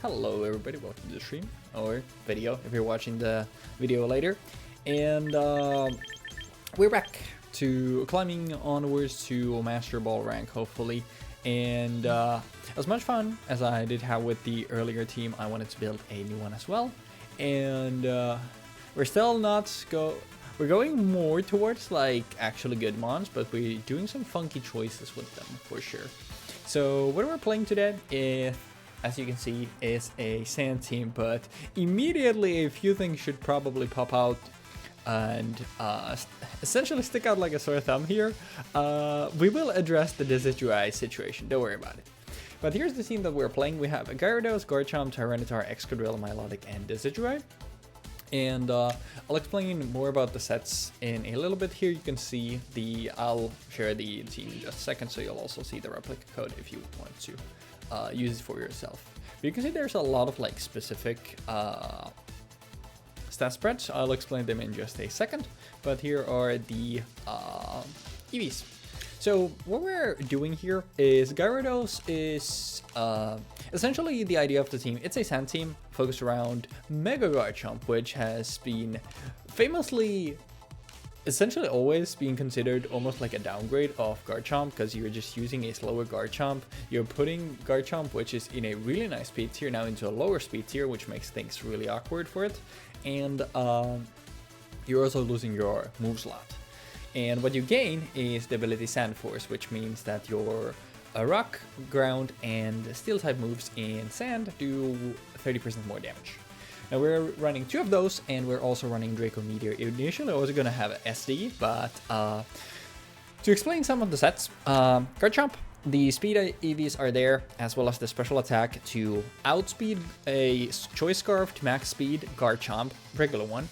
Hello everybody, welcome to the stream, or video if you're watching the video later. And we're back to climbing onwards to Master Ball rank, hopefully. And as much fun as I did have with the earlier team, I wanted to build a new one as well. And we're still not we're going more towards like actually good mons, but we're doing some funky choices with them for sure. So what we're playing today is, as you can see, is a sand team, but immediately a few things should probably pop out and essentially stick out like a sore thumb here. We will address the Decidueye situation, don't worry about it. But here's the team that we're playing. We have a Gyarados, Garchomp, Tyranitar, Excadrill, Milotic, and Decidueye. And I'll explain more about the sets in a little bit. Here you can see I'll share the team in just a second, so you'll also see the replica code if you want to use it for yourself. But you can see there's a lot of like specific stat spreads. I'll explain them in just a second, but here are the EVs. So what we're doing here is Gyarados is essentially the idea of the team. It's a sand team focused around Mega Garchomp, which has been famously essentially always being considered almost like a downgrade of Garchomp, because you're just using a slower Garchomp. You're putting Garchomp, which is in a really nice speed tier, now into a lower speed tier, which makes things really awkward for it. And you're also losing your move slot. And what you gain is the ability Sand Force, which means that your rock, ground, and steel type moves in sand do 30% more damage. Now we're running 2 of those, and we're also running Draco Meteor. Initially I was going to have an SD, but to explain some of the sets, Garchomp, the speed EVs are there, as well as the special attack to outspeed a Choice Scarf to max speed Garchomp, regular one,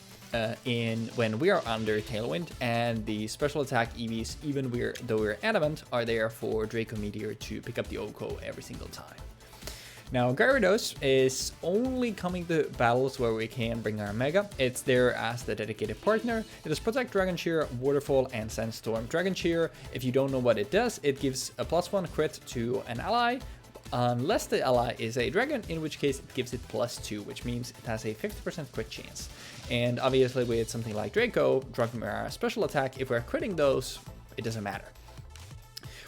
when we are under Tailwind, and the special attack EVs, even though we're adamant, are there for Draco Meteor to pick up the OHKO every single time. Now Gyarados is only coming to battles where we can bring our Mega. It's there as the dedicated partner. It does Protect, Dragon Cheer, Waterfall, and Sandstorm. Dragon Cheer, if you don't know what it does, it gives a +1 crit to an ally, unless the ally is a dragon, in which case it gives it +2, which means it has a 50% crit chance. And obviously with something like Draco, Dragomir special attack, if we're critting those, it doesn't matter.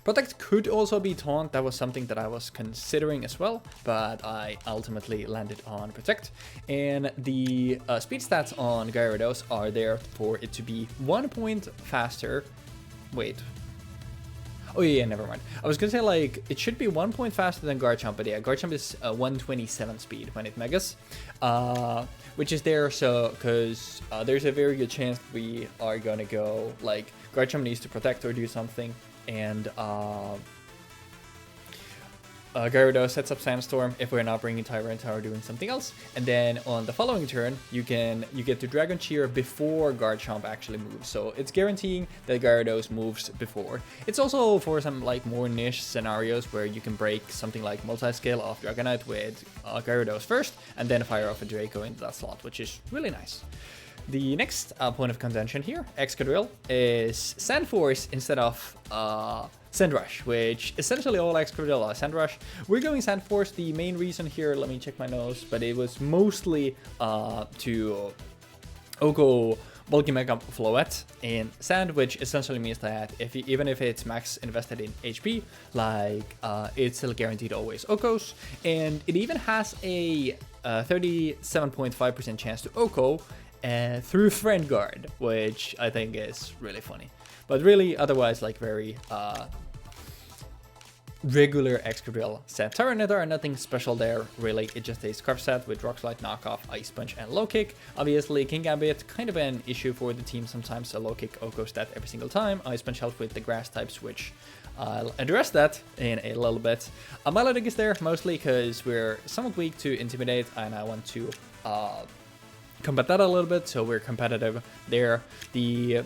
Protect could also be Taunt. That was something that I was considering as well, but I ultimately landed on Protect. And the speed stats on Gyarados are there for it to be 1 point faster. Wait. Oh yeah, never mind. I was gonna say like it should be 1 point faster than Garchomp, but yeah, Garchomp is 127 speed when it megas, which is there so because there's a very good chance we are gonna go like Garchomp needs to protect or do something, and Gyarados sets up Sandstorm if we're not bringing Tyranitar or doing something else, and then on the following turn you get to Dragon Cheer before Garchomp actually moves, so it's guaranteeing that Gyarados moves before. It's also for some like more niche scenarios where you can break something like multi-scale off Dragonite with Gyarados first, and then fire off a Draco into that slot, which is really nice. The next point of contention here, Excadrill, is Sand Force instead of Sand Rush, which essentially all Excadrill are Sand Rush. We're going Sand Force. The main reason here, let me check my notes, but it was mostly to OHKO Bulky Mega Floette in Sand, which essentially means that even if it's max invested in HP, like it's still guaranteed always OHKOs, and it even has a 37.5% chance to OHKO through Friend Guard, which I think is really funny. But really, otherwise, like very regular Excadrill set. Tyranitar, nothing special there, really. It's just a Scarf set with Rock Slide, Knockoff, Ice Punch, and Low Kick. Obviously, King Gambit, kind of an issue for the team sometimes. A Low Kick OHKO stat every single time. Ice Punch helps with the grass types, which I'll address that in a little bit. Milotic is there mostly because we're somewhat weak to Intimidate, and I want to combat that a little bit, so we're competitive there. The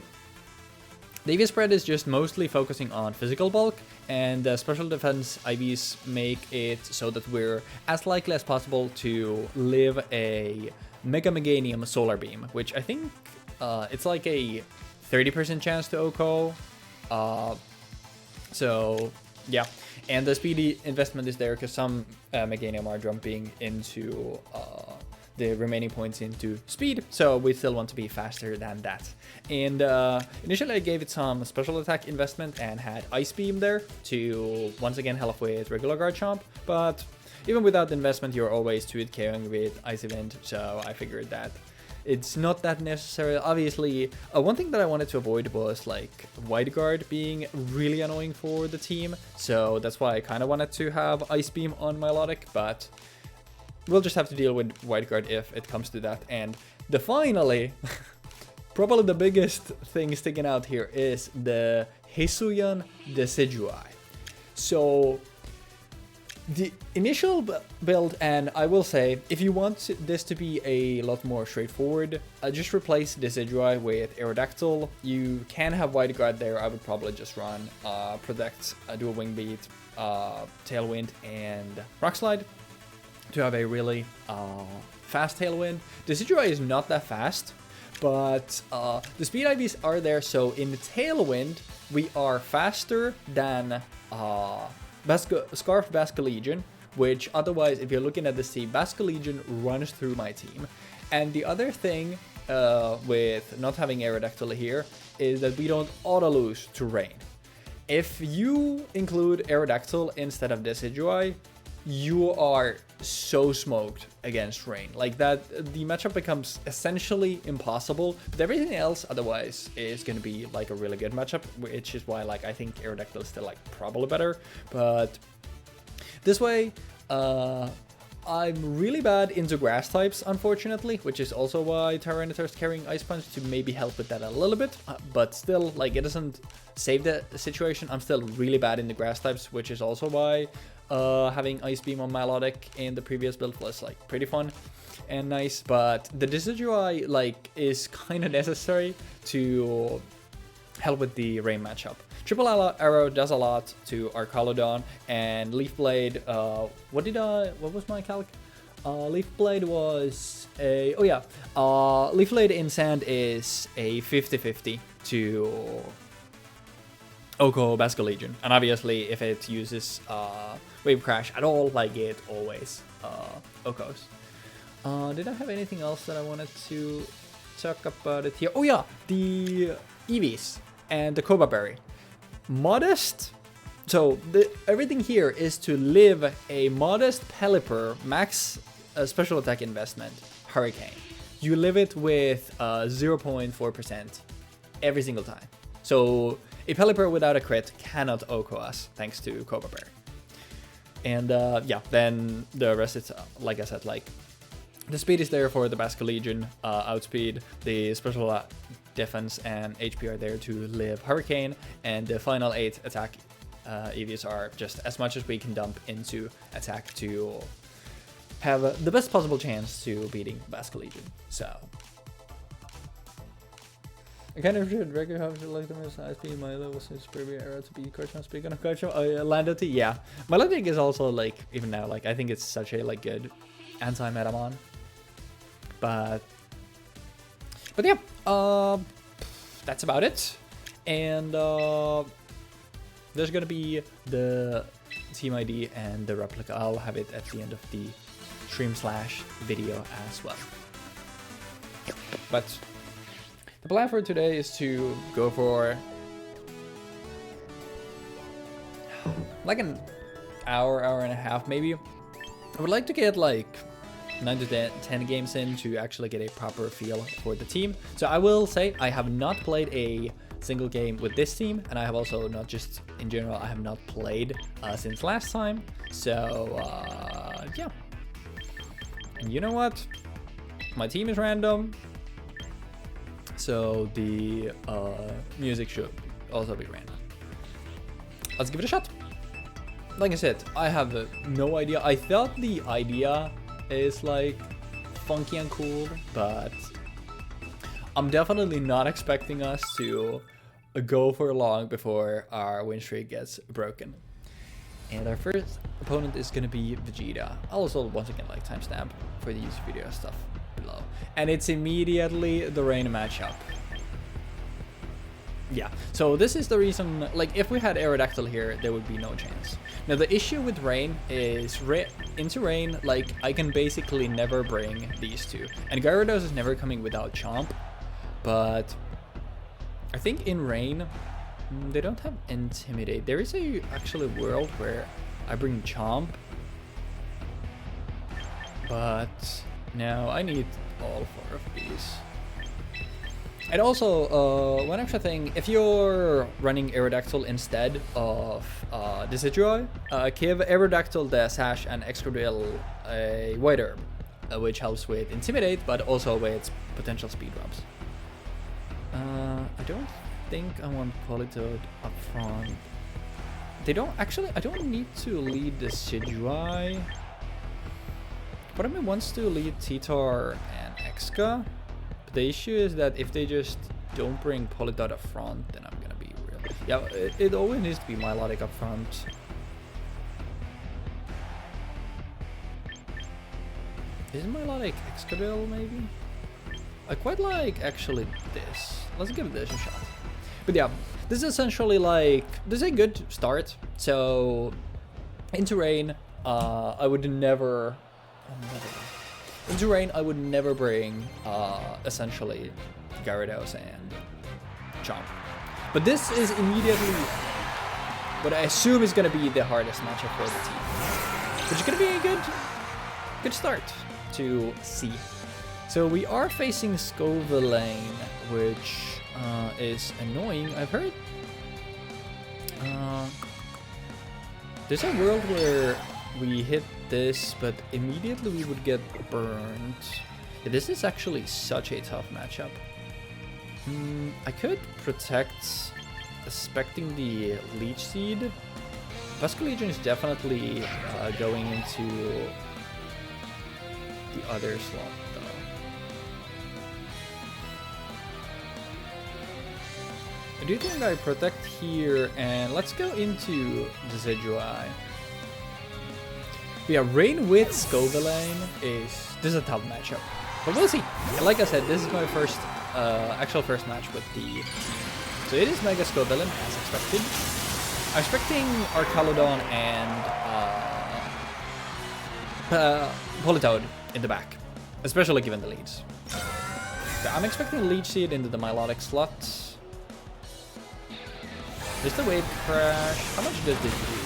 EV spread is just mostly focusing on physical bulk, and the special defense IVs make it so that we're as likely as possible to live a Mega Meganium Solar Beam, which I think it's like a 30% chance to OHKO. So Yeah, and the speedy investment is there because some Meganium are jumping into the remaining points into speed, so we still want to be faster than that. And initially I gave it some special attack investment and had Ice Beam there to once again help with regular Garchomp, but even without the investment you're always 2-hit KOing with Ice Event, so I figured that it's not that necessary. Obviously, one thing that I wanted to avoid was like Wide Guard being really annoying for the team, so that's why I kind of wanted to have Ice Beam on Milotic, but we'll just have to deal with Wide Guard if it comes to that. And finally, probably the biggest thing sticking out here is the Hisuian Decidueye. So the initial build, and I will say, if you want this to be a lot more straightforward, just replace Decidueye with Aerodactyl. You can have Wide Guard there. I would probably just run Protect, do a Wing Beat, Tailwind, and Rock Slide to have a really fast Tailwind. Decidueye is not that fast, but the speed IVs are there, so in the Tailwind, we are faster than Scarf Basculegion, which otherwise, if you're looking at this team, Basculegion runs through my team. And the other thing with not having Aerodactyl here is that we don't auto-lose to Rain. If you include Aerodactyl instead of Decidueye, you are so smoked against Rain. Like that, the matchup becomes essentially impossible, but everything else otherwise is going to be like a really good matchup, which is why like I think Aerodactyl is still like probably better. But this way, I'm really bad into grass types, unfortunately, which is also why Tyranitar is carrying Ice Punch to maybe help with that a little bit, but still, like, it doesn't save the situation. I'm still really bad in the grass types, which is also why having Ice Beam on Milotic in the previous build was like pretty fun and nice. But the Decidueye like is kind of necessary to help with the Rain matchup. Triple Arrow does a lot to Arcalodon, and Leaf Blade, what was my calc? Leaf Blade was a, Leaf Blade in Sand is a 50-50 to Oko Basculegion, and obviously if it uses Wave Crash at all, like it always Okos. Did I have anything else that I wanted to talk about it here? Oh yeah, the Eevees and the Cobra Berry. Modest. So everything here is to live a modest Pelipper max special attack investment Hurricane. You live it with 0.4% every single time. So a Pelipper without a crit cannot Oko us thanks to Cobra Berry. And yeah, then the rest is like I said, like the speed is there for the Basculegion, outspeed, the special defense and HP are there to live Hurricane, and the final 8 attack EVs are just as much as we can dump into attack to have the best possible chance to beating Basculegion. So I kind of should record how like the most high speed my level since previous era to be Garchomp. Speaking of Garchomp, Landoti, yeah, Milotic is also like even now like I think it's such a like good anti-Metamon, but yeah, that's about it. And there's gonna be the team ID and the replica. I'll have it at the end of the stream/video as well. But the plan for today is to go for like an hour and a half maybe. I would like to get like 9 to 10 games in to actually get a proper feel for the team. So I will say I have not played a single game with this team, and I have also not just in general, I have not played since last time. So yeah. And you know what? My team is random, so the music should also be random. Let's give it a shot. Like I said, I have no idea. I thought the idea is like funky and cool, but I'm definitely not expecting us to go for long before our win streak gets broken. And our first opponent is gonna be Vegeta. I'll also once again like timestamp for these video stuff below. And it's immediately the Rain matchup. Yeah, so this is the reason, like, if we had Aerodactyl here, there would be no chance. Now, the issue with Rain is, into Rain, like, I can basically never bring these two. And Gyarados is never coming without Chomp, but I think in Rain, they don't have Intimidate. There is actually a world where I bring Chomp, but now I need all 4 of these. And also, one extra thing, if you're running Aerodactyl instead of Decidueye, give Aerodactyl the Sash and Excadrill a White Herb, which helps with Intimidate, but also with potential speed drops. I don't think I want Politoed up front. They don't, actually, I don't need to lead Decidueye. Part of me wants to lead Titar and Exca. The issue is that if they just don't bring Politoed up front, then I'm gonna be real. Yeah, it always needs to be Milotic up front. Is Milotic Excadrill maybe? I quite like actually this. Let's give this a shot. But yeah, this is essentially like, this is a good start. So into Rain, I would never. Into Rain, I would never bring, essentially, Gyarados and Chomp. But this is immediately what I assume is going to be the hardest matchup for the team. Which is going to be a good start to see. So we are facing Scovillain, which is annoying. I've heard there's a world where we hit this, but immediately we would get burned. Yeah, this is actually such a tough matchup. I could protect, expecting the Leech Seed. Legion is definitely going into the other slot, though. I do think I protect here, and let's go into Decidueye. Yeah, Rain with Scovillain this is a tough matchup, but we'll see. And like I said, this is my first, actual first match with the, so it is Mega Scovillain as expected. I'm expecting Archaludon and Politoed in the back, especially given the leads. So I'm expecting Leech Seed into the Milotic slot. There's the Wave Crash. How much does this do?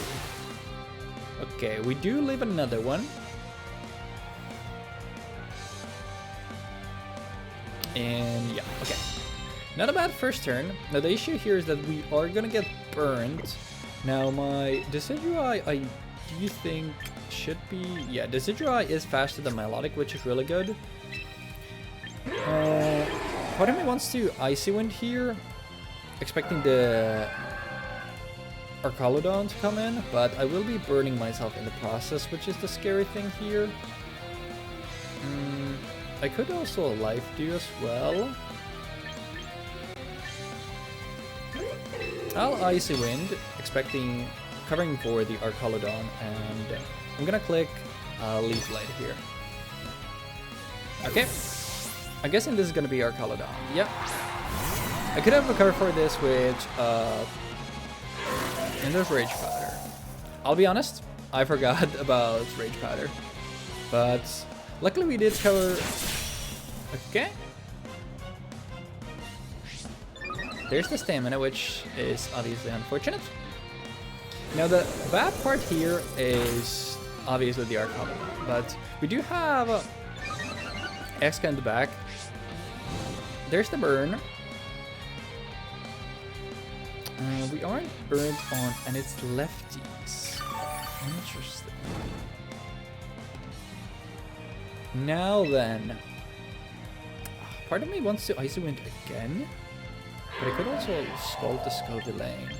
Okay, we do leave another one. And yeah, okay. Not a bad first turn. Now the issue here is that we are gonna get burned. Now my Decidueye, I do think should be, yeah, Decidueye is faster than Milotic, which is really good. Part of me wants to Icy Wind here, expecting the Archaludon to come in, but I will be burning myself in the process, which is the scary thing here. I could also Life Dew as well. I'll Icy Wind, expecting covering for the Archaludon, and I'm gonna click Leaf Blade here. Okay, I'm guessing this is gonna be Archaludon. Yep. I could have recovered for this with and there's Rage Powder. I'll be honest, I forgot about Rage Powder, but luckily we did cover. Okay. There's the stamina, which is obviously unfortunate. Now the bad part here is obviously the Archaludon, but we do have Exca in the back. There's the burn. We aren't burned on, and it's lefties. Interesting. Now then, part of me wants to Icy Wind again, but I could also Scald the Scovillain.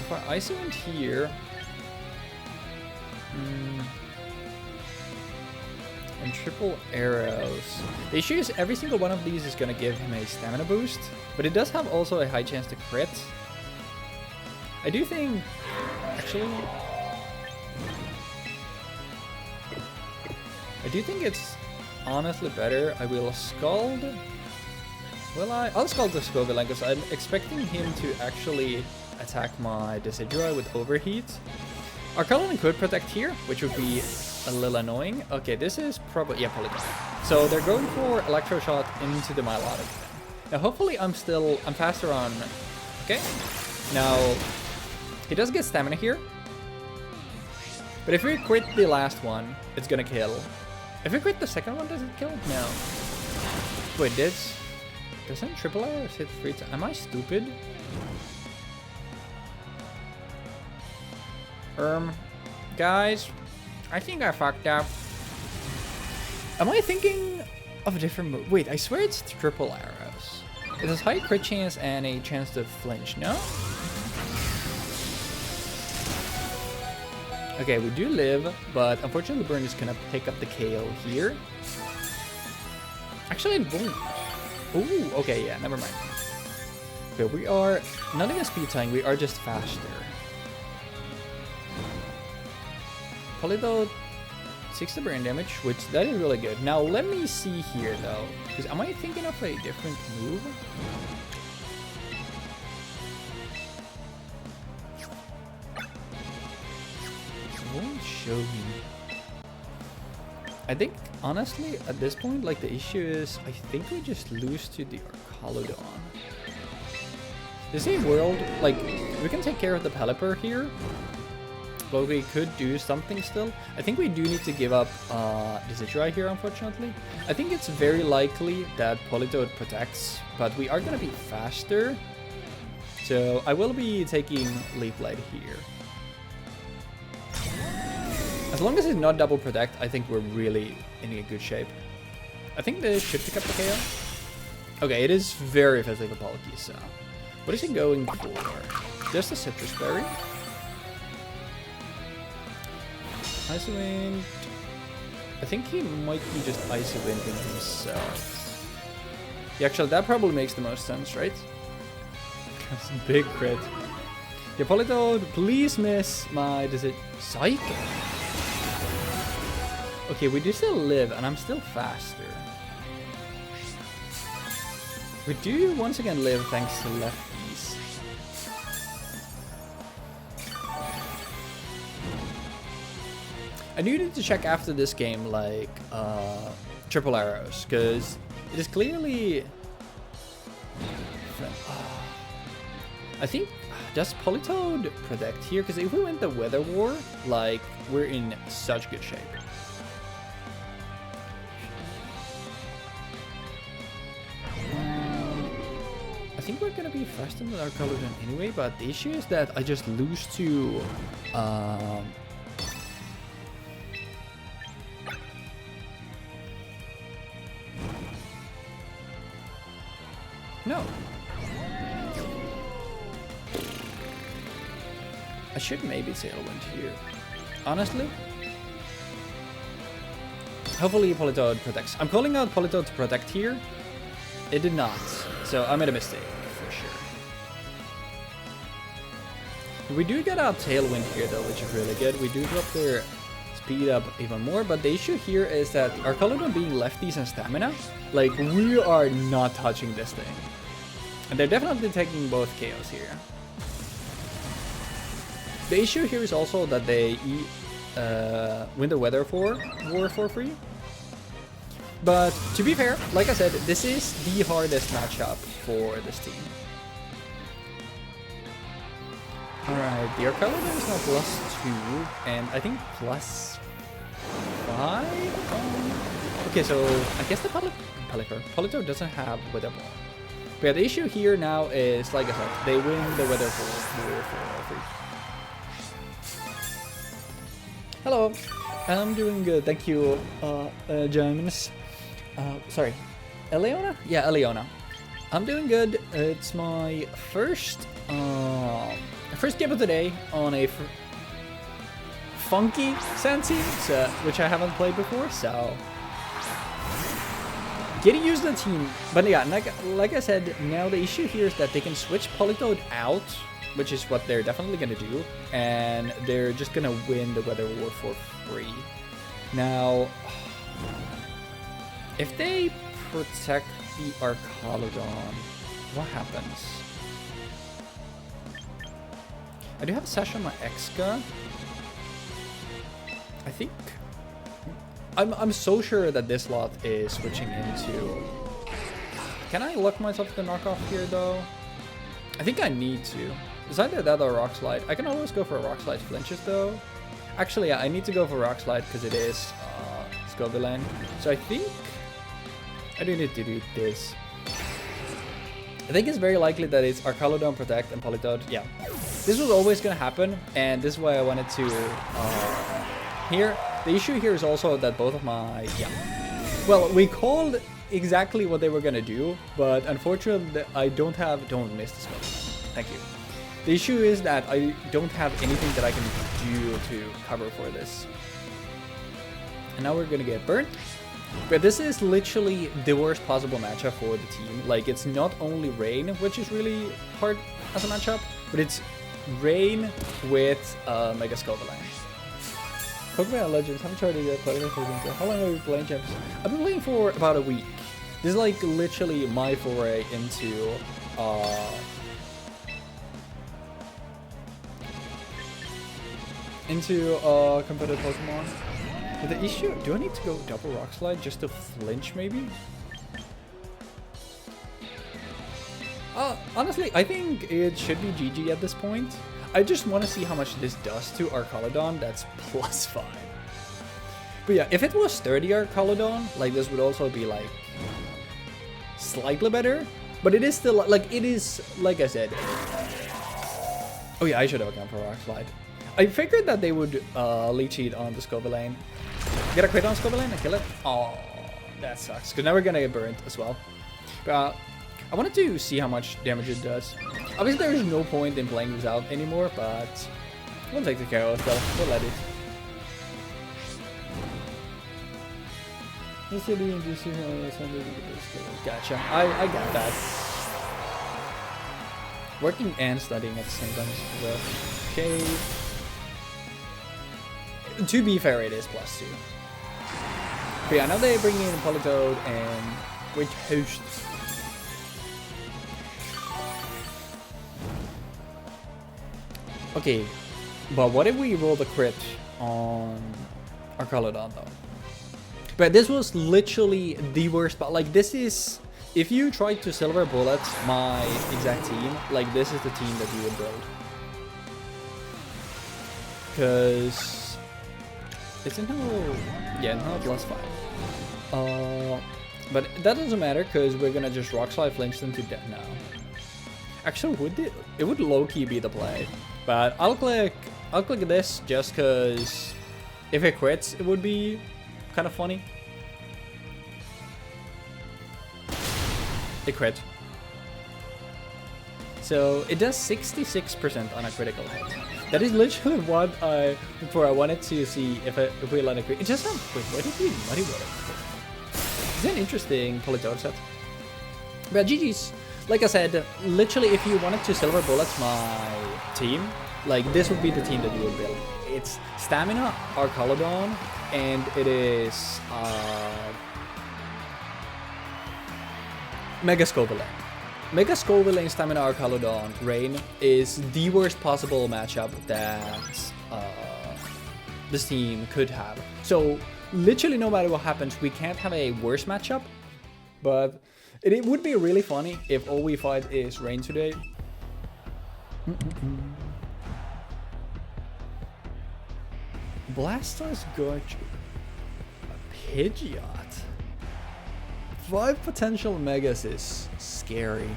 If I Icy Wind here, and triple arrows. The issue is every single one of these is going to give him a stamina boost, but it does have also a high chance to crit. I do think, actually, I do think it's honestly better. I will Scald Will I? I'll Scald the Scovillain because I'm expecting him to actually attack my Decidueye with Overheat. Our Arcanine could protect here, which would be a little annoying. Okay, this is probably... yeah, Polygon. So they're going for Electro Shot into the Milotic. Now, hopefully I'm faster on... okay. Now, he does get stamina here. But if we crit the last one, it's gonna kill. If we crit the second one, does it kill? No. Wait, doesn't Triple Arrows hit 3 times? Am I stupid? Guys, I think I fucked up. Am I thinking of a different move? Wait, I swear it's Triple Arrows. It has high crit chance and a chance to flinch, no? Okay, we do live, but unfortunately Burn is gonna pick up the KO here. Actually, it won't. Ooh, okay, yeah, never mind. Okay, we are not even speed tying, we are just faster. Polydot 6 burn damage, which that is really good. Now let me see here though, because am I thinking of a different move? It won't show me. I think honestly at this point, like the issue is, I think we just lose to the Archaludon. Is a world like we can take care of the Pelipper here? But we could do something still. I think we do need to give up Decidueye here, unfortunately. I think it's very likely that Politoed protects, but we are going to be faster. So I will be taking Leaf Blade here. As long as it's not double protect, I think we're really in a good shape. I think this should pick up the KO. Okay, it is very physical bulky, so... what is he going for? Just a Citrus Berry. Icy Wind. I think he might be just Icy Winding himself. Yeah, actually, that probably makes the most sense, right? That's a big crit. Yeah, Politoed, please miss my... does it... Psych? Okay, we do still live, and I'm still faster. We do once again live thanks to lefties. I needed to check after this game, like, Triple Arrows, because it is clearly... I think, does Politoed protect here? Because if we win the Weather War, like, we're in such good shape. I think we're gonna be faster than our Archaludon anyway, but the issue is that I just lose to no. I should maybe Tailwind here. Honestly. Hopefully Politoed protects. I'm calling out Politoed to protect here. It did not. So I made a mistake, for sure. We do get our Tailwind here though, which is really good. We do drop their speed up even more, but the issue here is that our Archaludon being lefties and stamina, like, we are not touching this thing. And they're definitely taking both KOs here. The issue here is also that they win the Weather War for free. But to be fair, like I said, this is the hardest matchup for this team. Alright, the Archaludon is now +2, and I think +5? Okay, so I guess the Politoed doesn't have Weather Ball. But yeah, the issue here now is, like I said, they win the Weather War for free. Hello, I'm doing good, thank you, James. Sorry, Eleona? Yeah, Eleona. I'm doing good. It's my first game of the day on a funky Sand team, which I haven't played before, so getting used to the team. But yeah, like I said, now the issue here is that they can switch Politoed out, which is what they're definitely gonna do, and they're just gonna win the Weather War for free. Now, if they protect the Archaludon, what happens? I do have a Sash on my Exca. I think I'm so sure that this lot is switching into. Can I lock myself to the knockoff here though? I think I need to. It's either that or Rock Slide. I can always go for a Rock Slide flinches though. Actually, yeah, I need to go for Rock Slide because it is Scovillain. So I think I do need to do this. I think it's very likely that it's Archaludon, Protect, and Politoed. Yeah, this was always going to happen, and this is why I wanted to here. The issue here is also that both of my well, we called exactly what they were going to do, but unfortunately I don't miss the Scovillain. Thank you. The issue is that I don't have anything that I can do to cover for this. And now we're gonna get burnt. But this is literally the worst possible matchup for the team. Like, it's not only Rain, which is really hard as a matchup, but it's Rain with Mega Scovillain. Pokemon Legends, haven't tried it yet, but how long have you been playing champs? I've been playing for about a week. This is like literally my foray into competitive Pokemon. But the issue, do I need to go double Rock Slide just to flinch maybe? Honestly, I think it should be GG at this point. I just want to see how much this does to Archaludon. That's +5. But yeah, if it was 30 Archaludon, like this would also be like slightly better. But it is still like, it is, like I said. Oh yeah, I should have gone for Rock Slide. I figured that they would leech cheat on the Scovillain. Get a crit on Scovillain and kill it. Oh, that sucks. Because now we're gonna get burnt as well. But I wanted to see how much damage it does. Obviously, there is no point in playing this out anymore, but we'll take the care of it though. We'll let it. Gotcha. I got that. Working and studying at the same time. Okay. To be fair, it is +2. But yeah, now they bring in Politoed and Great Host. Okay, but what if we roll the crit on Archaludon though? But this was literally the worst spot. Like, this is, if you tried to Silver Bullet my exact team, like this is the team that you would build. Because it's no, yeah, not +5. But that doesn't matter because we're gonna just Rock Slide flinch them to death now. Actually, it would low-key be the play, but I'll click this just because if it crits, it would be kind of funny. It crit. So it does 66% on a critical hit. That is literally what I wanted to see if we let it crit. It just sounds quick. Why did we muddy water? It's an interesting Politoed set. But GG's. Like I said, literally if you wanted to Silver Bullet my team, like this would be the team that you would build. It's Stamina, Archaludon, and it is Mega Scovillain. Mega Scovillain, Stamina, Archaludon, Rain is the worst possible matchup that this team could have. So literally no matter what happens, we can't have a worse matchup, but it would be really funny if all we fight is Rain today. Blastoise, Garchomp, a Pidgeot. 5 potential Megas is scary.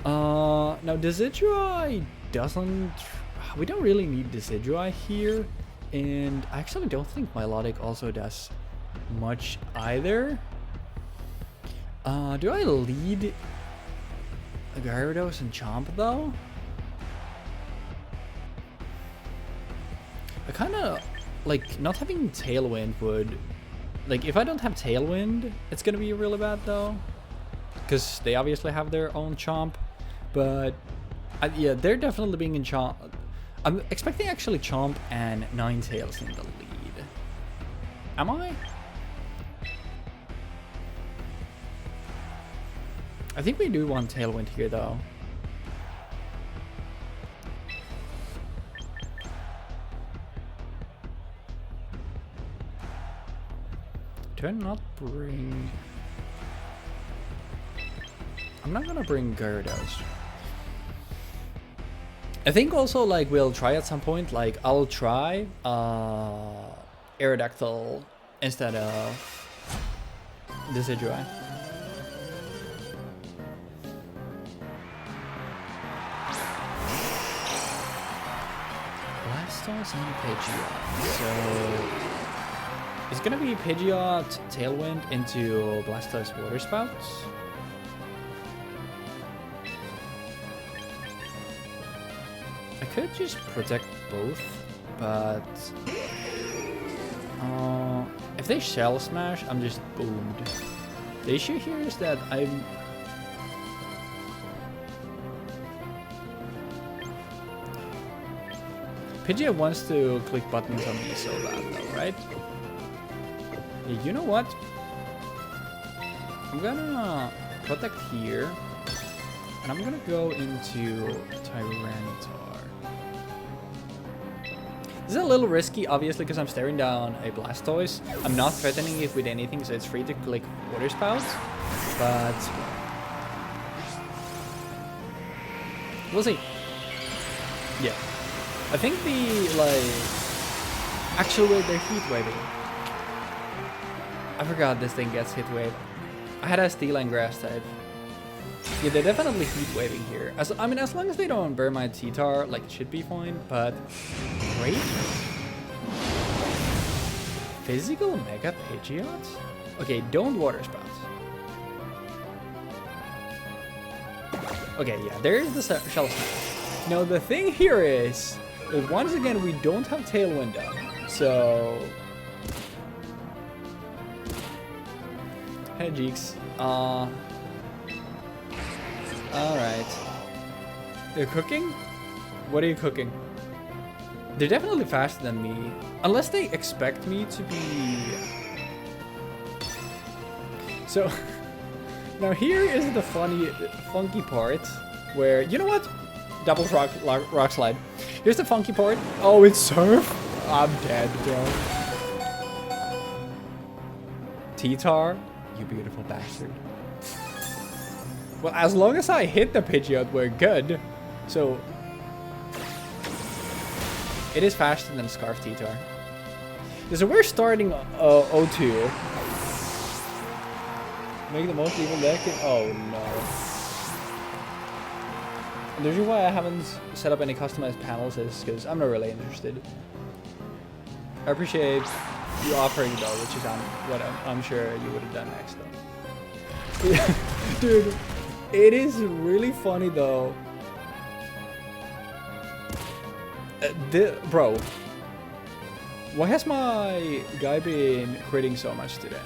Now Decidueye doesn't. We don't really need Decidueye here, and I actually don't think Milotic also does much either. Do I lead Gyarados and Chomp though? I kind of like not having Tailwind would, like if I don't have Tailwind, it's gonna be really bad though, because they obviously have their own Chomp, but yeah, they're definitely being in Chomp. I'm expecting actually Chomp and Ninetales in the lead. Am I? I think we do want Tailwind here though. Do I not bring... I'm not gonna bring Gyarados. I think also like we'll try at some point, like I'll try Aerodactyl instead of Decidueye. Blastoise and Pidgeot. So it's gonna be Pidgeot Tailwind into Blastoise Water Spouts. I could just protect both, but if they Shell Smash, I'm just boomed. The issue here is that Pidgeot wants to click buttons on me so bad though, right? Yeah, you know what? I'm gonna protect here, and I'm gonna go into Tyranitar. This is a little risky, obviously, because I'm staring down a Blastoise. I'm not threatening it with anything, so it's free to click Water Spouts. But we'll see. Yeah, I think the actually they're Heat Waving. I forgot this thing gets Heat Wave. I had a Steel and Grass type. Yeah, they're definitely Heat Waving here. I mean, as long as they don't burn my T-Tar, like, it should be fine, but... Wait? Physical Mega Pidgeot? Okay, don't Water Spouts. Okay, yeah, there's the Shell Smash. Now, the thing here is, that once again, we don't have Tailwind up, so... Hey, Jeeks. Alright. They're cooking? What are you cooking? They're definitely faster than me. Unless they expect me to be... So... Now here is the funky part where... You know what? Double rock slide. Here's the funky part. Oh, it's Surf? I'm dead, bro. T-Tar, you beautiful bastard. Well, as long as I hit the Pidgeot, we're good. So, it is faster than Scarf T-Tar. So we're starting 0-2. Make the most evil deck. Oh no. And the reason why I haven't set up any customized panels is because I'm not really interested. I appreciate you offering though, which is what I'm sure you would have done next though. Dude. It is really funny though. Bro, why has my guy been critting so much today?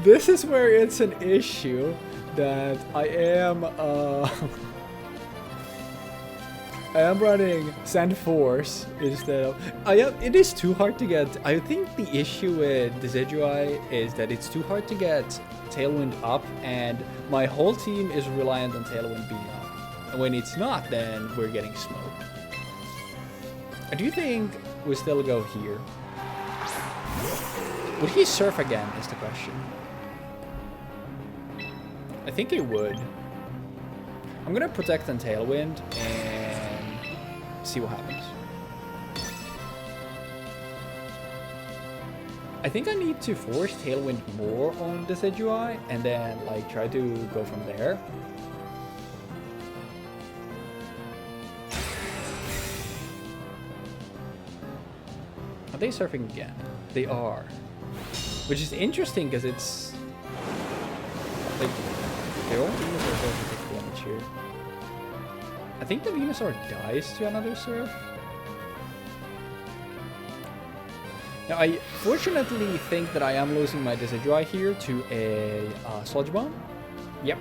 This is where it's an issue that I am running Sand Force instead of... it is too hard to get... I think the issue with Decidueye is that it's too hard to get Tailwind up, and my whole team is reliant on Tailwind being up. And when it's not, then we're getting smoked. I do think we still go here. Would he Surf again is the question. I think he would. I'm gonna protect on Tailwind and see what happens. I think I need to force Tailwind more on Decidueye and then like try to go from there. Are they surfing again? They are. Which is interesting because it's like their own Venusaur doesn't take damage here. I think the Venusaur dies to another Surf. Now, I fortunately think that I am losing my Decidueye here to a Sludge Bomb. Yep.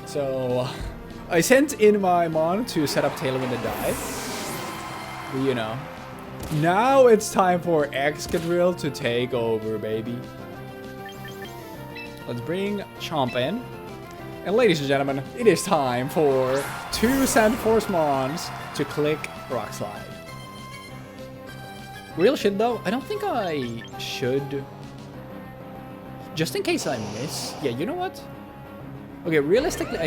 So, I sent in my Mon to set up Tailwind and dive. But, you know. Now it's time for Excadrill to take over, baby. Let's bring Chomp in. And ladies and gentlemen, it is time for 2 Sand Force Mons to click Rock Slide. Real shit though, I don't think I should. Just in case I miss. Yeah, you know what? Okay, realistically,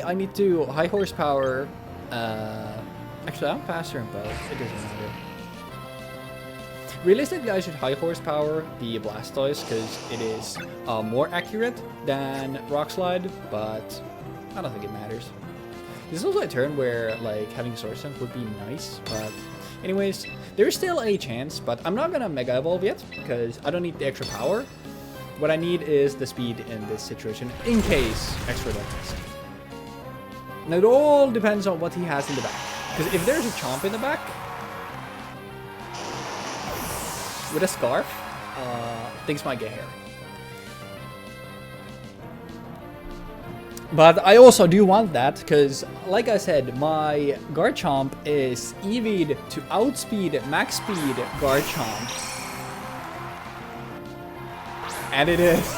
I need to high horsepower. Actually, I'm faster in both. It doesn't matter. Realistically, I should high horsepower the Blastoise because it is more accurate than Rock Slide, but I don't think it matters. This is also a turn where like having Sword Stance would be nice, but anyways, there's still a chance, but I'm not gonna Mega Evolve yet because I don't need the extra power. What I need is the speed in this situation in case extra darkness. Now it all depends on what he has in the back, because if there's a Chomp in the back with a Scarf, things might get hairy. But I also do want that, because like I said, my Garchomp is EV'd to outspeed max speed Garchomp. And it is.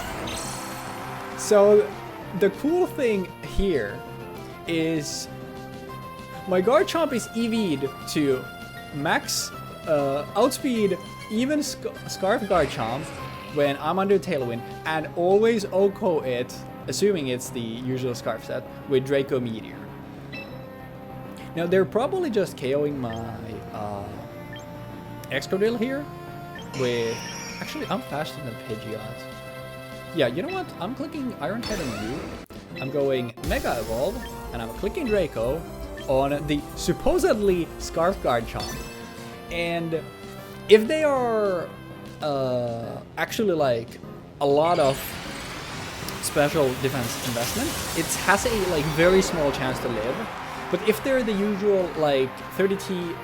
So the cool thing here is my Garchomp is EV'd to max outspeed even Scarf Garchomp when I'm under Tailwind, and always OHKO it, assuming it's the usual Scarf set, with Draco Meteor. Now they're probably just KOing my Excadrill here with... Actually, I'm faster than Pidgeot. Yeah, you know what? I'm clicking Iron Head on you. I'm going Mega Evolve, and I'm clicking Draco on the supposedly Scarf Garchomp. And if they are actually like a lot of special defense investment, it has a like very small chance to live. But if they're the usual like 32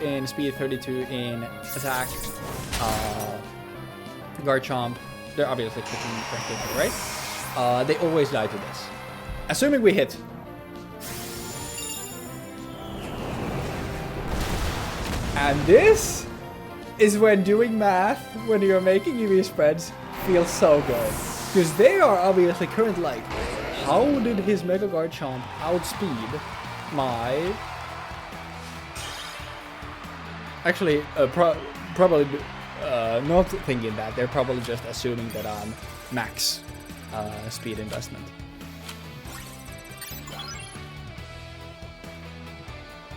in speed, 32 in attack, Garchomp, they're obviously clicking Replica, right? They always die to this. Assuming we hit. And this is when doing math, when you're making EV spreads, feels so good. Because they are obviously current like, how did his Mega Garchomp outspeed my... Actually, probably not thinking that. They're probably just assuming that I'm max speed investment.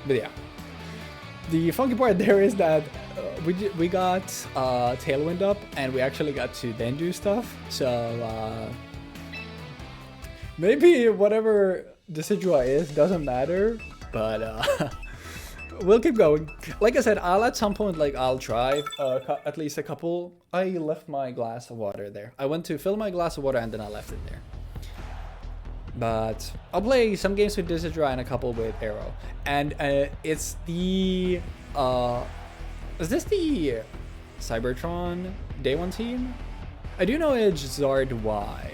But yeah. The funky part there is that we got Tailwind up, and we actually got to then do stuff. So maybe whatever Decidueye is doesn't matter, but we'll keep going. Like I said, I'll at some point, like, I'll try at least a couple. I left my glass of water there. I went to fill my glass of water and then I left it there. But I'll play some games with Decidueye and a couple with Arrow. And it's the... is this the Cybertron Day 1 team? I do know it's Zard Y.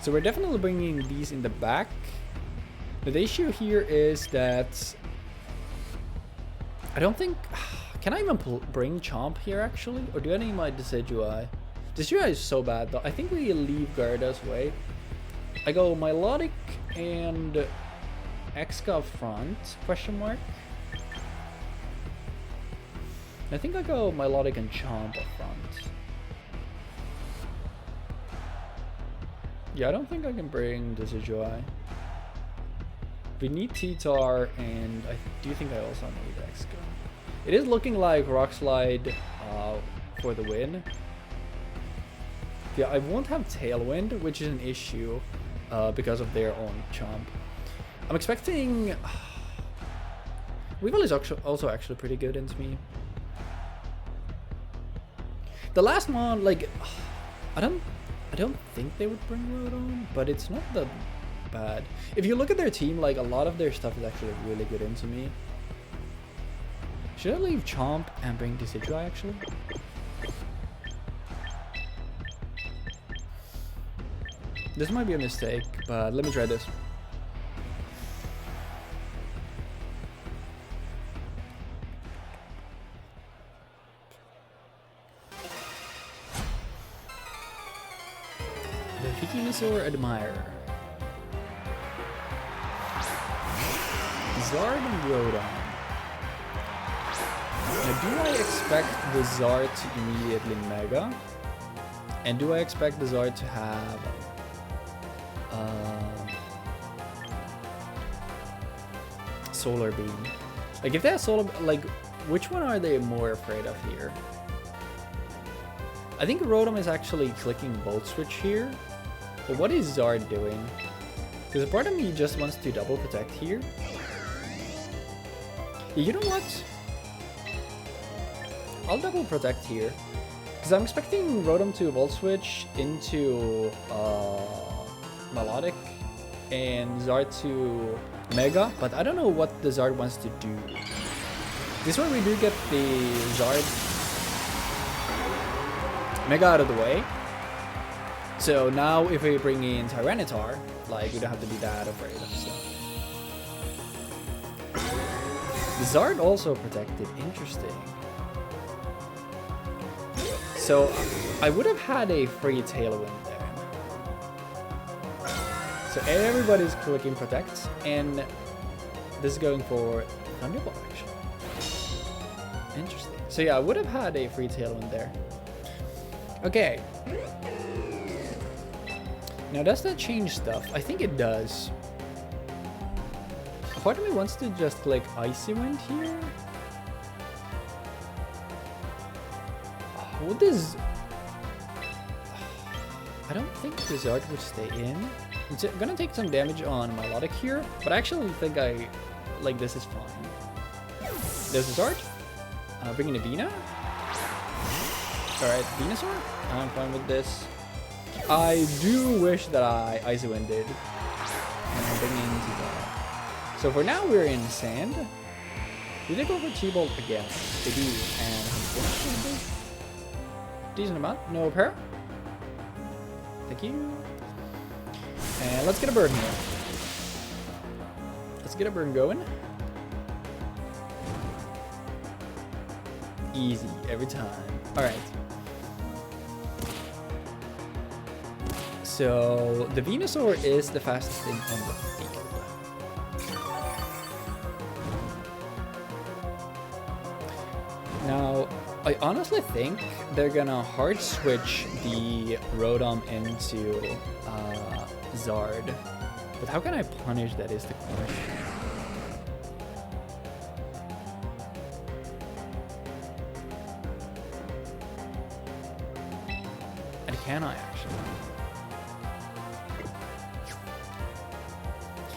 So we're definitely bringing these in the back. But the issue here is that... I don't think... Can I even bring Chomp here, actually? Or do I need my Decidueye? Decidueye is so bad, though. I think we leave Gyarados away. I go Milotic and Exca front, question mark. I think I go Milotic and Chomp up front. Yeah, I don't think I can bring Decidueye. We need T-Tar, and I do think I also need Exca. It is looking like Rock Slide for the win. Yeah, I won't have Tailwind, which is an issue because of their own Chomp. I'm expecting... Weevil is also actually pretty good into me. The last one, like... I don't think they would bring Rodon, but it's not that bad. If you look at their team, like, a lot of their stuff is actually really good into me. Should I leave Chomp and bring Decidueye, actually? This might be a mistake, but let me try this. Venusaur Admirer. Zard and Rotom. Now, do I expect the Zard to immediately Mega? And do I expect the Zard to have... Solar Beam? Like, if they have Solar... Like, which one are they more afraid of here? I think Rotom is actually clicking Volt Switch here. But what is Zard doing? Because part of me just wants to double protect here. You know what? I'll double protect here. Because I'm expecting Rotom to Volt Switch into Melodic and Zard to Mega. But I don't know what the Zard wants to do. This one we do get the Zard Mega out of the way. So now if we bring in Tyranitar, like, we don't have to be that afraid of stuff. The Zard also protected. Interesting. So I would have had a free Tailwind there. So everybody's clicking Protect, and this is going for Thunderbolt actually. Interesting. So yeah, I would have had a free Tailwind there. Okay. Now, does that change stuff? I think it does. A part of me wants to just click Icy Wind here. Would this... I don't think the Zard would stay in. It's gonna take some damage on Melodic here, but I actually think like this is fine. There's the Zard. Bringing a Vina. Alright, Venusaur. I'm fine with this. I do wish that I Icy Winded. And I'm bringing that. So for now, we're in Sand. Do they go for T-Bolt again? They do. And unfortunately, decent amount. No repair. Thank you. And let's get a burn here. Let's get a burn going. Easy every time. Alright. So the Venusaur is the fastest thing on the field. Now, I honestly think they're gonna hard switch the Rotom into Zard. But how can I punish that is the question. And can I actually?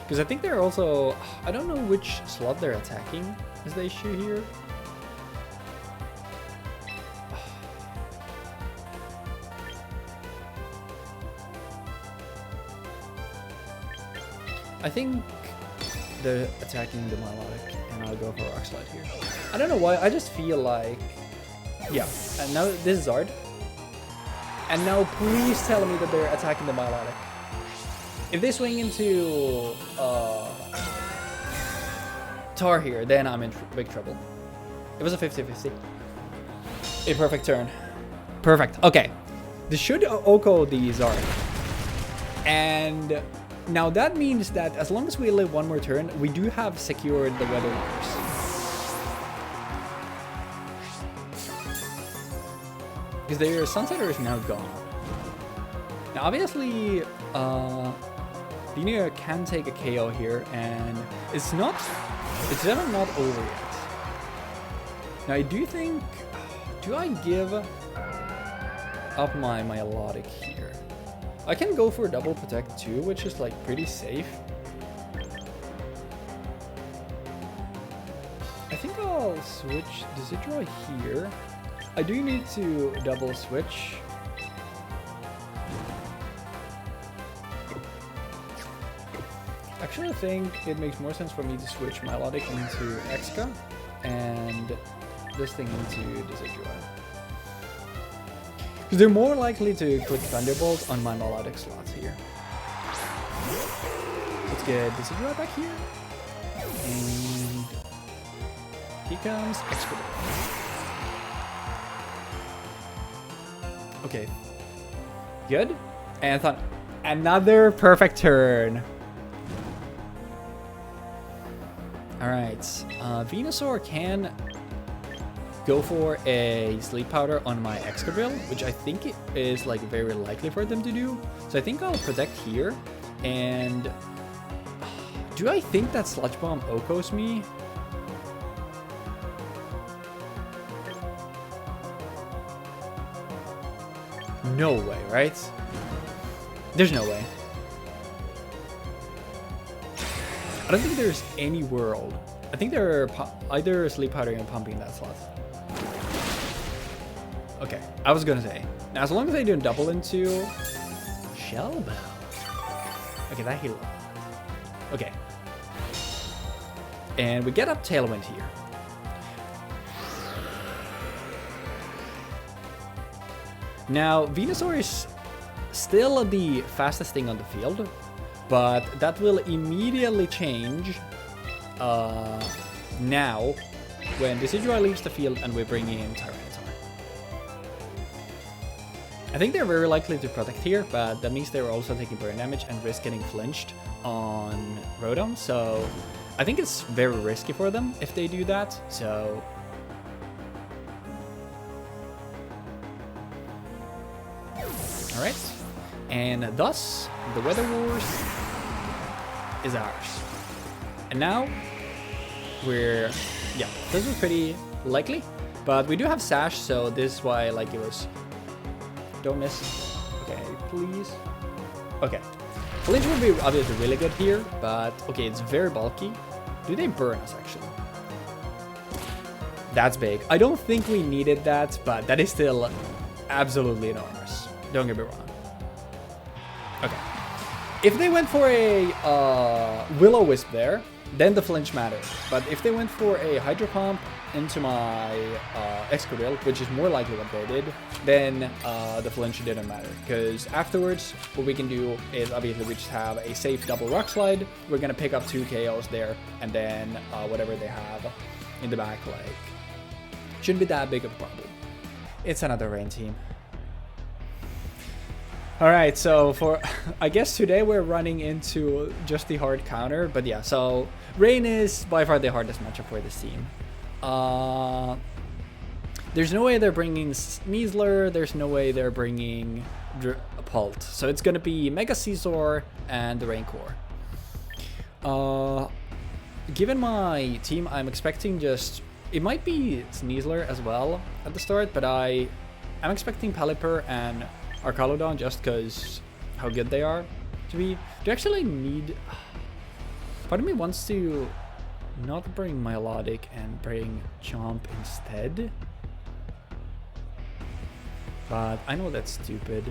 Because I think they're also... I don't know which slot they're attacking is the issue here. I think they're attacking the Melodic, and I'll go for Rock Slide here. I don't know why, I just feel like... Yeah, and now this is Zard. And now please tell me that they're attacking the Melodic. If they swing into Tar here, then I'm in big trouble. It was a 50-50. A perfect turn. Perfect. Okay. This should Oko the Zard. And now that means that as long as we live one more turn, we do have secured the Weather Wars. Because their Sunsetter is now gone. Now obviously, Dina can take a KO here, and it's definitely not over yet. Now I do think, do I give up my Melodic here? I can go for double protect too, which is like pretty safe. I think I'll switch Decidueye here. I do need to double switch. Actually, I think it makes more sense for me to switch Melodic into Exca and this thing into Decidueye. Because they're more likely to click Thunderbolt on my Melodic slots here. Let's get Decidueye back here. And here comes Excadrill. Okay. Good. And Another perfect turn. Alright, Venusaur can go for a Sleep Powder on my Excadrill, which I think it is like very likely for them to do. So I think I'll protect here. And do I think that Sludge Bomb Okos me? No way, right? There's no way. I don't think there's any world. I think they're either Sleep Powdering and pumping that slot. Okay, I was gonna say. Now, as long as they don't double into Shell Bell. Okay, that healed. Okay. And we get up Tailwind here. Now, Venusaur is still the fastest thing on the field, but that will immediately change now when Decidueye leaves the field and we bring in Tyranitar. I think they're very likely to protect here, but that means they're also taking burn damage and risk getting flinched on Rotom, so I think it's very risky for them if they do that, so... Alright, and thus, the Weather Wars is ours. And now, we're... yeah, this was pretty likely, but we do have Sash, so this is why, like, it was... Don't miss. Okay, please. Okay. Flinch would be obviously really good here, but... okay, it's very bulky. Do they burn us, actually? That's big. I don't think we needed that, but that is still absolutely enormous. Don't get me wrong. Okay. If they went for a Will-O-Wisp there, then the flinch matters. But if they went for a Hydro Pump into my Excadrill, which is more likely what they did, then the flinch didn't matter. Because afterwards, what we can do is obviously we just have a safe double Rock Slide. We're going to pick up 2 KOs there, and then whatever they have in the back, like, shouldn't be that big of a problem. It's another Rain team. Alright, so for, I guess today we're running into just the hard counter, but yeah, so Rain is by far the hardest matchup for this team. There's no way they're bringing Sneasler, there's no way they're bringing Pult, so it's gonna be Mega Scizor and the Rain Core. Given my team, I'm expecting just, it might be Sneasler as well at the start, but I'm expecting Pelipper and Arcaludon just because how good they are to be. Do you actually need... part of me wants to not bring Milotic and bring Chomp instead. But I know that's stupid.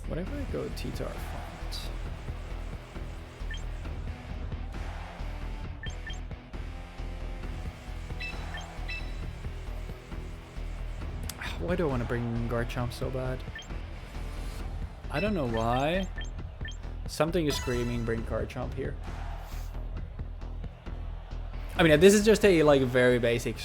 What if I go T-Tar front? Why do I want to bring Garchomp so bad? I don't know why. Something is screaming bring Garchomp here. I mean, this is just a like very basic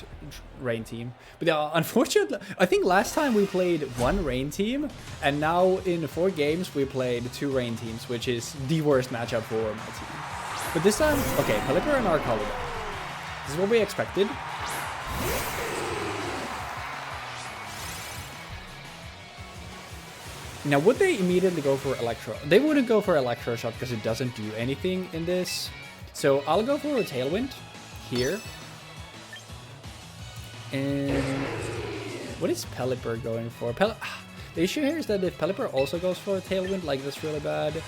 Rain team. But unfortunately, I think last time we played 1 Rain team, and now in 4 games we played 2 Rain teams, which is the worst matchup for my team. But this time, okay, Pelipper and Arcaludon. This is what we expected. Now, would they immediately go for Electro? They wouldn't go for Electro Shock because it doesn't do anything in this. So I'll go for a Tailwind here. And what is Pelipper going for? The issue here is that if Pelipper also goes for a Tailwind, like that's really bad.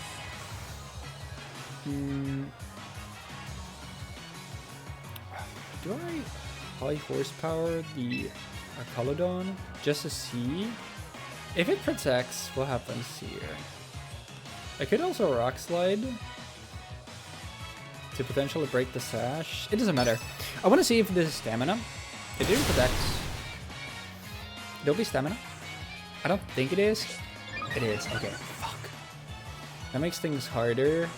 Do I high horsepower the Arcaludon just to see? If it protects, what happens here? I could also Rock Slide to potentially break the Sash. It doesn't matter. I want to see if this is Stamina. It didn't protect. There'll be Stamina. I don't think it is. It is. Okay, fuck. That makes things harder.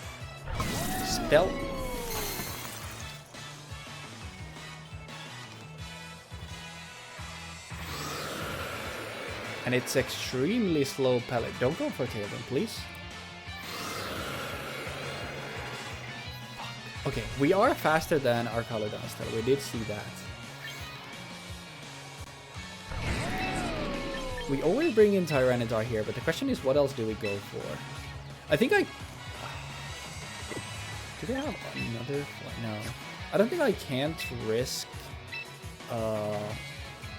Spell. And it's extremely slow pellet. Don't go for Tailroom, please. Okay, we are faster than our Caledon still. We did see that. We always bring in Tyranitar here, but the question is, what else do we go for? I think I... Do they have another... No. I don't think I can't risk...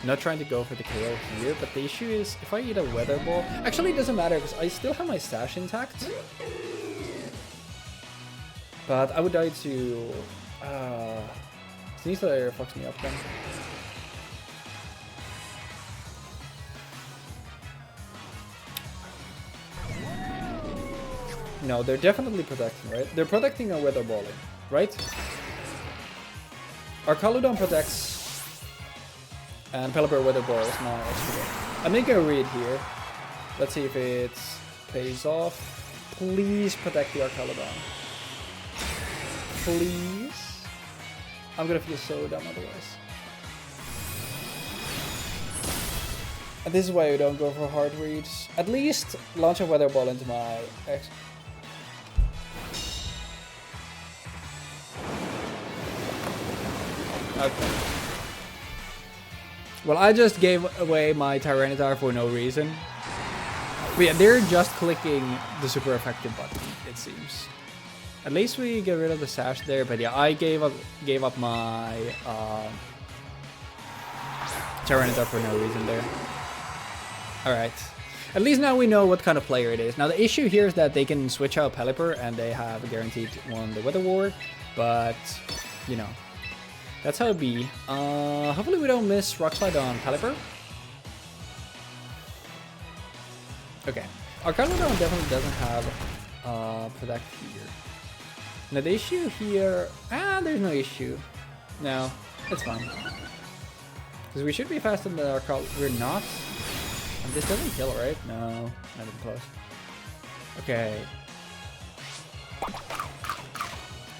not trying to go for the KO here, but the issue is, if I eat a Weather Ball... Actually, it doesn't matter, because I still have my stash intact. But I would die to... Scizor fucks me up then. No, they're definitely protecting, right? They're protecting our Weather Balling, right? Our Caledon protects... And Pelipper Weather Ball is my extra. I'm making a read here. Let's see if it pays off. Please protect the Arcaladon. Please. I'm gonna feel so dumb otherwise. And this is why we don't go for hard reads. At least launch a Weather Ball into my X. Okay. Well, I just gave away my Tyranitar for no reason. But yeah, they're just clicking the super effective button, it seems. At least we get rid of the sash there, but yeah, I gave up my Tyranitar for no reason there. Alright. At least now we know what kind of player it is. Now the issue here is that they can switch out Pelipper and they have guaranteed won the Weather War, but you know. That's how it be. Hopefully we don't miss Rock Slide on Pelipper. Okay. Our Caledon definitely doesn't have Protect here. Now the issue here... there's no issue. No, it's fine. Because we should be faster than our Caledon. We're not. And this doesn't kill, right? No, not even close. Okay.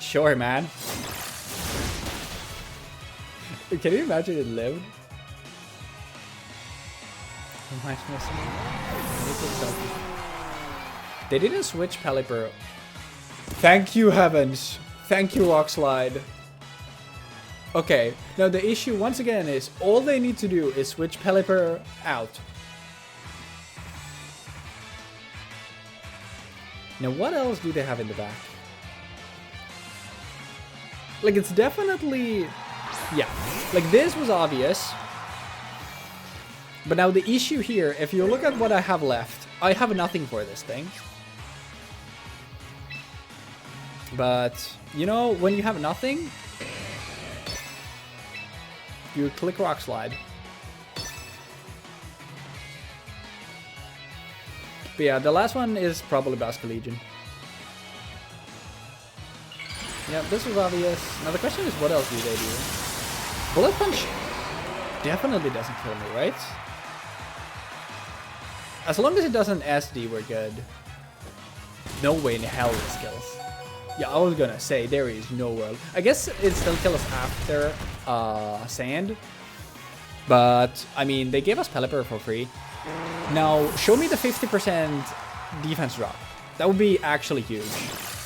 Sure, man. Can you imagine it lived? They didn't switch Pelipper. Thank you, heavens. Thank you, Rock Slide. Okay, now the issue once again is all they need to do is switch Pelipper out. Now what else do they have in the back? Like it's definitely... Yeah, like this was obvious. But now the issue here, if you look at what I have left, I have nothing for this thing. But, you know, when you have nothing, you click Rock Slide. But yeah, the last one is probably Basculegion. Yeah, this was obvious. Now the question is, what else do they do? Bullet Punch definitely doesn't kill me, right? As long as it doesn't SD, we're good. No way in hell this kills. Yeah, I was gonna say, there is no world. I guess it still kills us after Sand. But, I mean, they gave us Pelipper for free. Now, show me the 50% defense drop. That would be actually huge.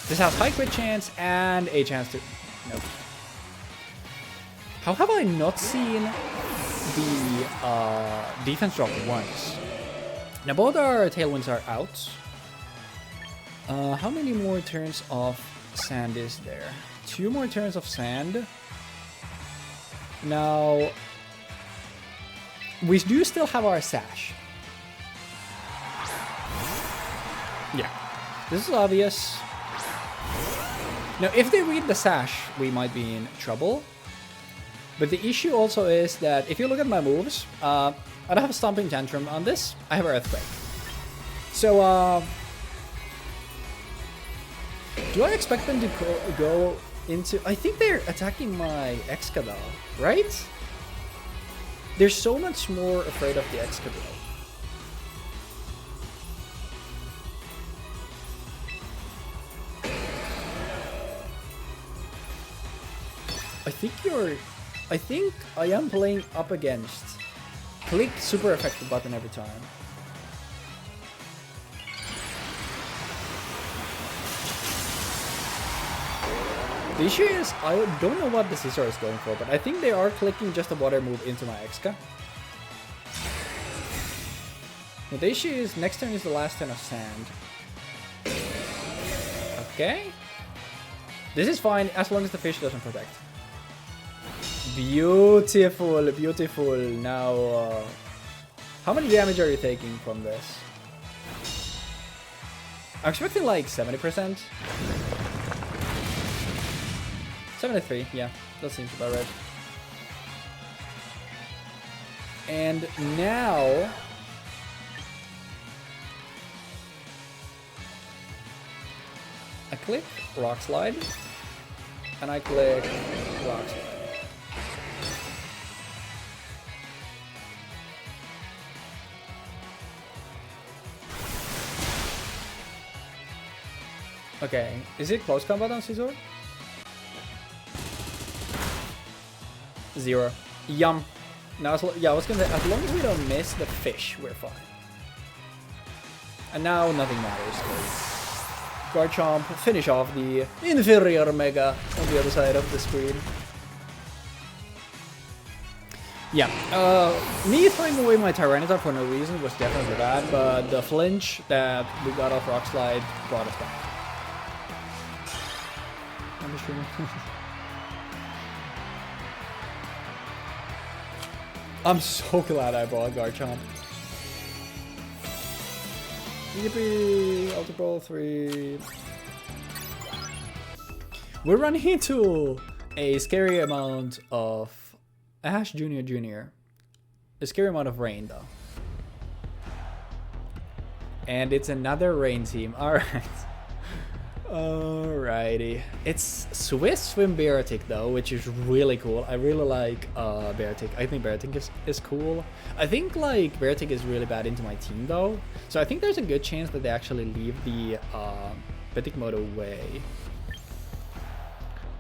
This has high crit chance and a chance to... Nope. How have I not seen the defense drop once? Now both our Tailwinds are out. How many more turns of Sand is there? 2 more turns of Sand. Now, we do still have our Sash. Yeah, this is obvious. Now, if they read the Sash, we might be in trouble. But the issue also is that if you look at my moves, I don't have a Stomping Tantrum on this. I have an Earthquake. So, do I expect them to go into... I think they're attacking my Excadrill, right? They're so much more afraid of the Excadrill. I think I am playing up against. Click super effective button every time. The issue is, I don't know what the Scizor is going for, but I think they are clicking just a water move into my Exca. Now the issue is, next turn is the last turn of Sand. Okay. This is fine, as long as the fish doesn't protect. Beautiful, beautiful. Now, how many damage are you taking from this? I'm expecting like 70%. 73, yeah, that seems about right. And now... I click Rock Slide, and I click Rock Slide. Okay, is it close combat on Scizor? 0. Yum. Now, yeah, I was gonna say, as long as we don't miss the fish, we're fine. And now nothing matters. Garchomp finish off the inferior Mega on the other side of the screen. Yeah, me throwing away my Tyranitar for no reason was definitely bad, but the flinch that we got off Rock Slide brought us back. I'm just I'm so glad I bought Garchomp. Yippee! Ultra Ball 3. We're running into a scary amount of Ash Jr. A scary amount of rain though. And it's another rain team. Alright. Alrighty. It's Swiss Swim Beartic though, which is really cool. I really like Beartic. I think Beartic is cool. I think like Beartic is really bad into my team though. So I think there's a good chance that they actually leave the Beartic mode away.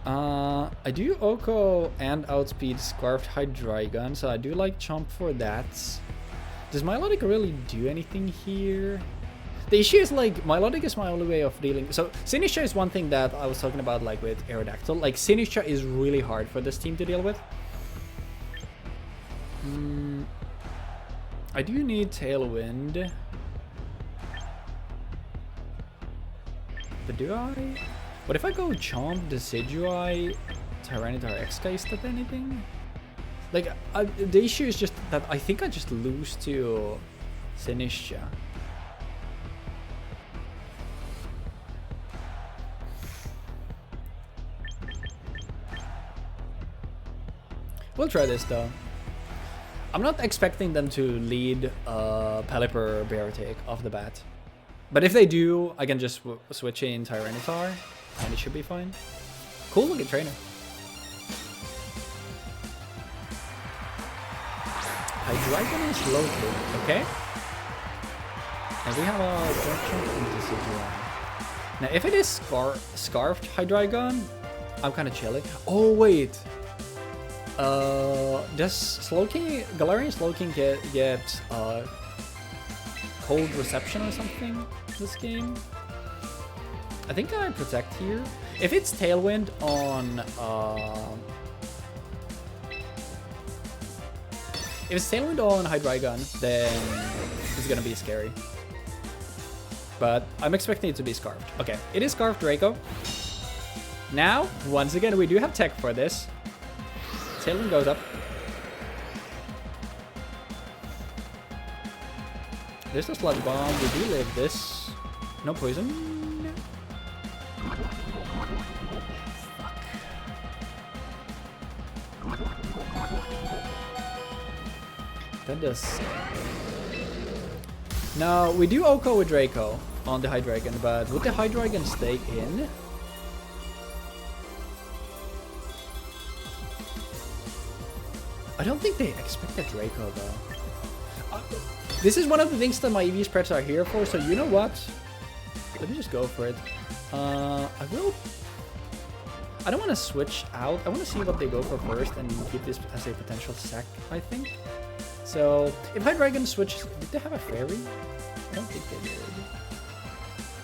I do Oko and outspeed Scarfed Hydreigon, so I do like Chomp for that. Does Milotic really do anything here? The issue is like Milotic is my only way of dealing. So Sinistcha is one thing that I was talking about like with Aerodactyl. Like Sinistcha is really hard for this team to deal with. I do need Tailwind. But do I? What if I go Chomp, Decidueye, Tyranitar Exca? Is that anything? Like the issue is just that I think I just lose to Sinistcha. We'll try this though. I'm not expecting them to lead Pelipper Beartic off the bat. But if they do, I can just switch in Tyranitar and it should be fine. Cool looking trainer. Hydreigon is local, okay? And we have a Garchomp and Decidueye. Now if it is Scarfed Hydreigon, I'm kind of chilly. Oh wait! Does Slowking, Galarian Slowking get cold reception or something this game? I think I protect here. If it's Tailwind on Hydreigon, then it's gonna be scary. But I'm expecting it to be Scarfed. Okay, it is Scarfed Draco. Now, once again, we do have tech for this. Tailwind goes up. There's a Sludge Bomb. We do live this. No poison. Fuck. That does. Now, we do Oko with Draco on the Hydreigon, but would the Hydreigon stay in? I don't think they expect a Draco though. This is one of the things that my EV spreads are here for, so you know what? Let me just go for it. I don't want to switch out. I want to see what they go for first and keep this as a potential sack, I think. So, if Hydreigon switches... Did they have a fairy? I don't think they did.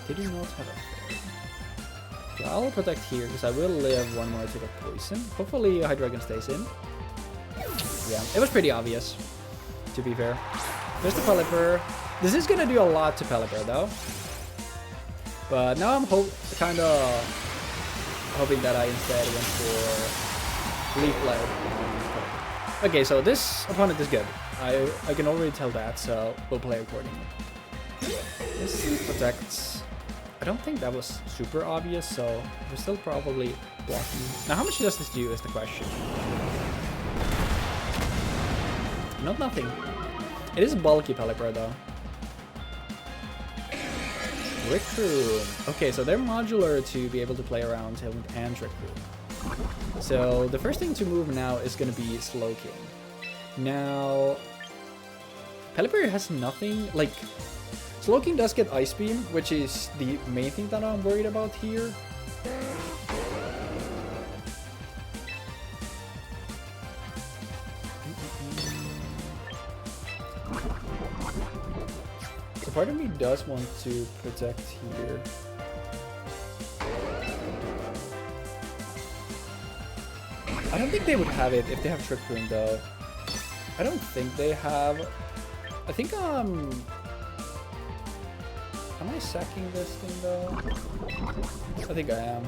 They do not have a fairy. Okay, I'll protect here because I will live one more to get poison. Hopefully Hydreigon stays in. Yeah, it was pretty obvious, to be fair. There's the Pelipper. This is gonna do a lot to Pelipper though. But now I'm kind of hoping that I instead went for Leaf Blade. Okay, so this opponent is good. I can already tell that, so we'll play accordingly. This protects. I don't think that was super obvious, so we're still probably blocking. Now, how much does this do is the question. Not nothing. It is a bulky Pelipper though. Trick Room. Okay, so they're modular to be able to play around Tailroom and Trick Room. So the first thing to move now is going to be Slowking. Now, Pelipper has nothing, like, Slowking does get Ice Beam, which is the main thing that I'm worried about here. So part of me does want to protect here. I don't think they would have it if they have Trick Room though. I don't think they have. I think am I sacking this thing though? I think I am.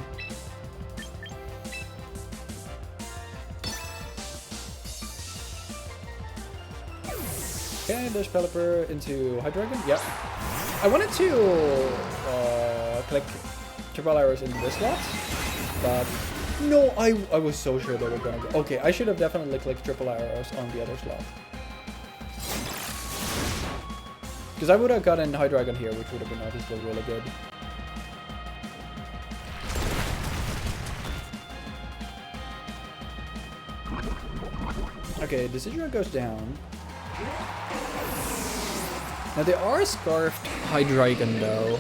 Okay, there's Pelipper into Hydreigon. Yep. I wanted to click triple arrows into this slot, but no, I was so sure they were gonna go. Okay, I should have definitely clicked triple arrows on the other slot. Because I would have gotten Hydreigon here, which would have been obviously really good. Okay, Decidueye goes down. Now they are Scarfed Hydreigon though,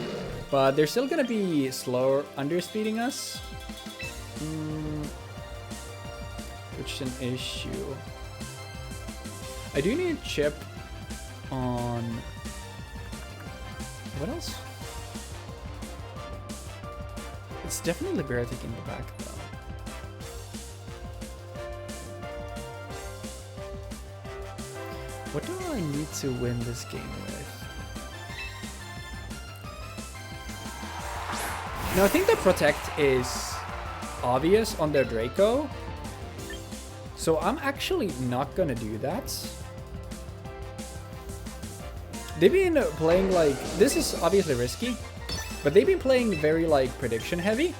but they're still gonna be slower underspeeding us. Which is an issue. I do need Chip on... What else? It's definitely Beartic in the back though. What do I need to win this game with? Now I think the Protect is obvious on their Draco. So I'm actually not gonna do that. They've been playing like, this is obviously risky, but they've been playing very like prediction heavy.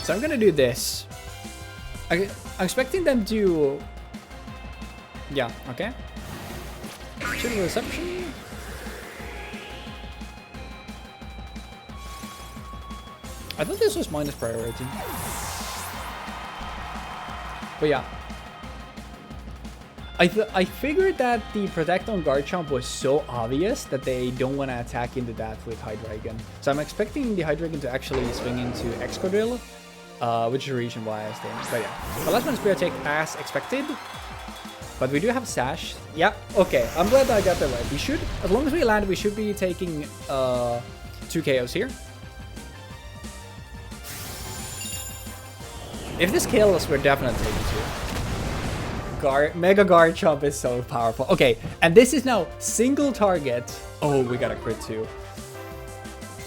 So I'm gonna do this. I'm expecting them to, yeah, okay. Shield Reception. I thought this was minus priority. But yeah. I figured that the Protect on Garchomp was so obvious that they don't want to attack into that with Hydreigon. So I'm expecting the Hydreigon to actually swing into Excadrill, which is the reason why I stayed. But yeah, the last one is Beartic as expected. But we do have Sash. Yeah, okay, I'm glad that I got that right. We should, as long as we land, we should be taking 2 KOs here. If this kills, we're definitely taking 2. Mega Garchomp is so powerful. Okay, and this is now single target. Oh, we got a crit too.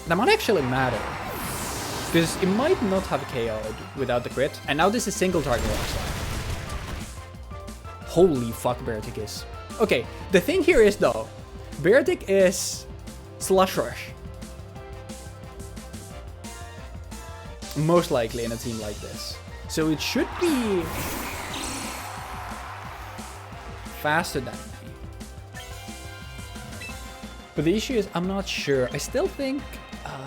That might actually matter, because it might not have KO'd without the crit. And now this is single target also. Holy fuck, Beartic is. Okay, the thing here is though, Beartic is Slush Rush. Most likely in a team like this. So it should be faster than me. But the issue is I'm not sure. I still think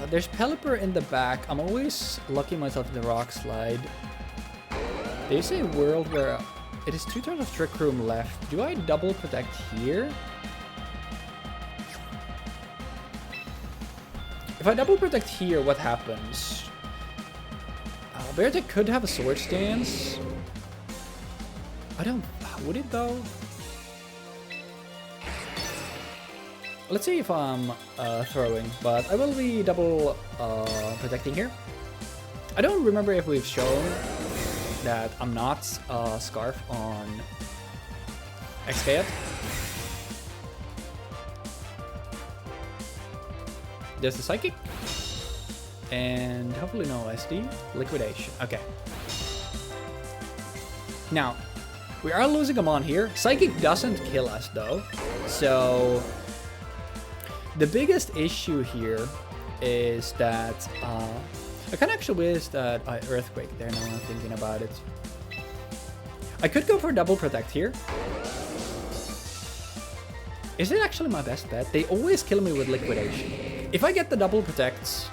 there's Pelipper in the back. I'm always locking myself in the Rock Slide. There's a world where it is 2 turns of Trick Room left. Do I double protect here? If I double protect here, what happens? Beartic could have a Sword Stance. I don't... Would it though? Let's see if I'm throwing, but I will be double protecting here. I don't remember if we've shown that I'm not Scarf on Excadrill. There's the Psychic. And hopefully no SD. Liquidation. Okay. Now, we are losing him on here. Psychic doesn't kill us though. So, the biggest issue here is that I can actually wish that I Earthquake there now I'm thinking about it. I could go for double protect here. Is it actually my best bet? They always kill me with liquidation. If I get the double protects,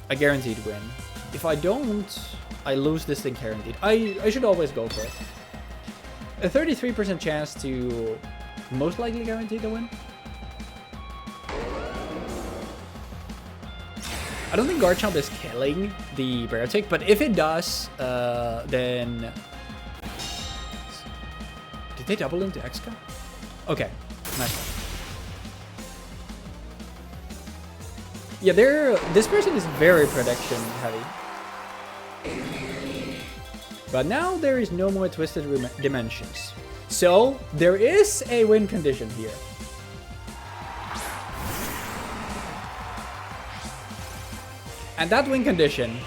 I guaranteed win. If I don't, I lose this thing guaranteed. I should always go for it. A 33% chance to most likely guarantee the win. I don't think Garchomp is killing the Beartic, but if it does, then... Did they double into Exca? Okay, nice one. Yeah, this person is very protection heavy. But now there is no more Twisted Dimensions. So, there is a win condition here. And that win condition,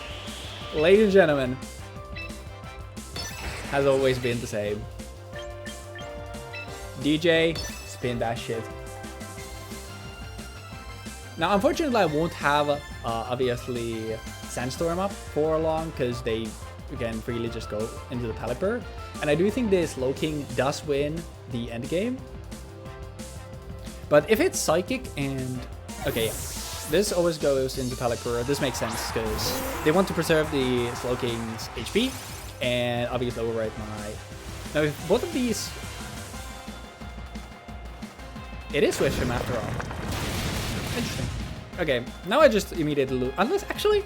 ladies and gentlemen, has always been the same. DJ, spin that shit. Now, unfortunately, I won't have, obviously, Sandstorm up for long, because they, again, freely just go into the Pelipper. And I do think this Slowking does win the end game. But if it's Psychic and... Okay, yeah. This always goes into Pelipper. This makes sense, because they want to preserve the Slowking's HP, and obviously overwrite my... Now, if both of these... It is Swift him after all. Interesting. Okay, now I just immediately lose. Unless, actually...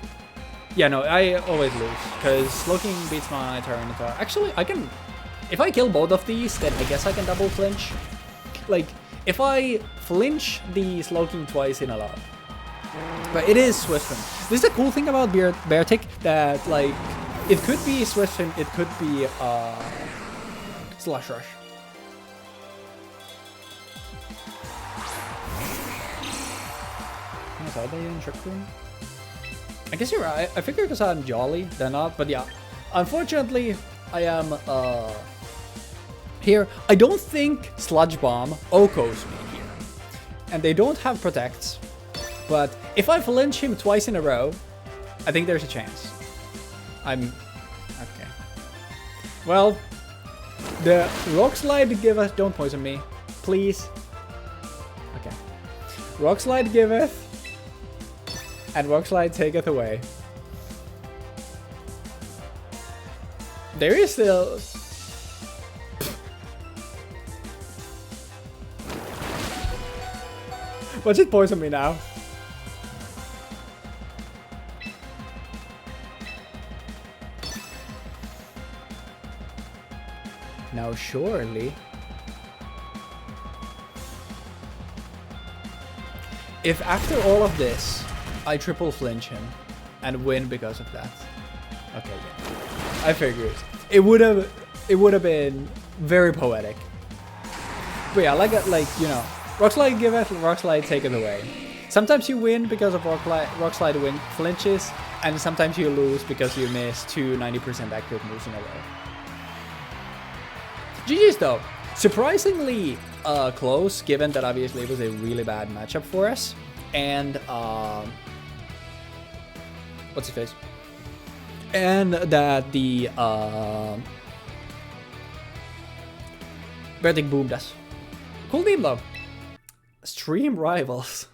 Yeah, no, I always lose, because Slowking beats my Tyranitar. Actually, I can... If I kill both of these, then I guess I can double flinch. Like, if I flinch the Slowking twice in a lot. But it is Swiften. This is the cool thing about Beartic, that, like, it could be Swiften, it could be, Slush Rush. Are they in Trick Room? I guess you're right. I figured because I'm Jolly, they're not. But yeah, unfortunately, I am here. I don't think Sludge Bomb Okos me here. And they don't have Protects. But if I flinch him twice in a row, I think there's a chance. I'm... Okay. Well, the Rock Slide giveth... Don't poison me. Please. Okay. Rock Slide giveth... And Rock Slide taketh away. There is still... Watch it poison me now. Now surely... If after all of this... I triple flinch him and win because of that. Okay, yeah. I figured it would have been very poetic. But yeah, like you know, Rock Slide giveth, Rock Slide taketh away. Sometimes you win because of Rock Slide win flinches, and sometimes you lose because you miss 2 90% accurate moves in a row. GG's though, surprisingly close, given that obviously it was a really bad matchup for us, and what's his face? And that the Beartic boomed us. Cool name though. Stream Rivals.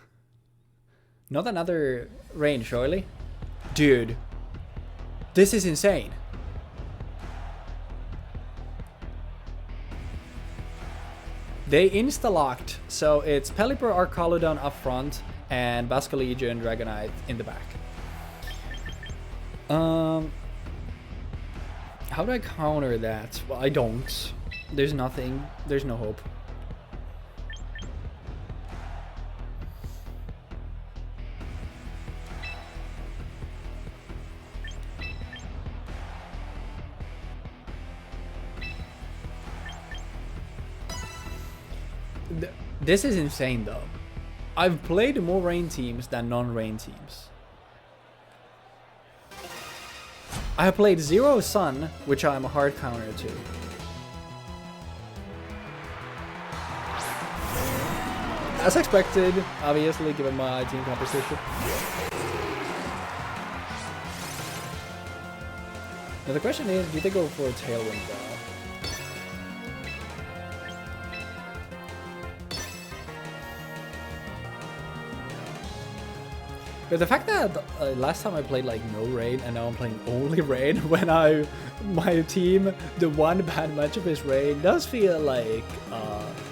Not another Rain, surely? Dude. This is insane. They insta-locked, so it's Pelipper, Arcaludon up front, and Basculegion, Dragonite in the back. How do I counter that? Well, I don't. There's nothing. There's no hope. This is insane though. I've played more rain teams than non-rain teams. I have played Zero Sun, which I'm a hard counter to. As expected, obviously, given my team composition. Now the question is, do they go for a Tailroom though? But the fact that last time I played like no rain and now I'm playing only rain when my team, the one bad matchup is rain, does feel like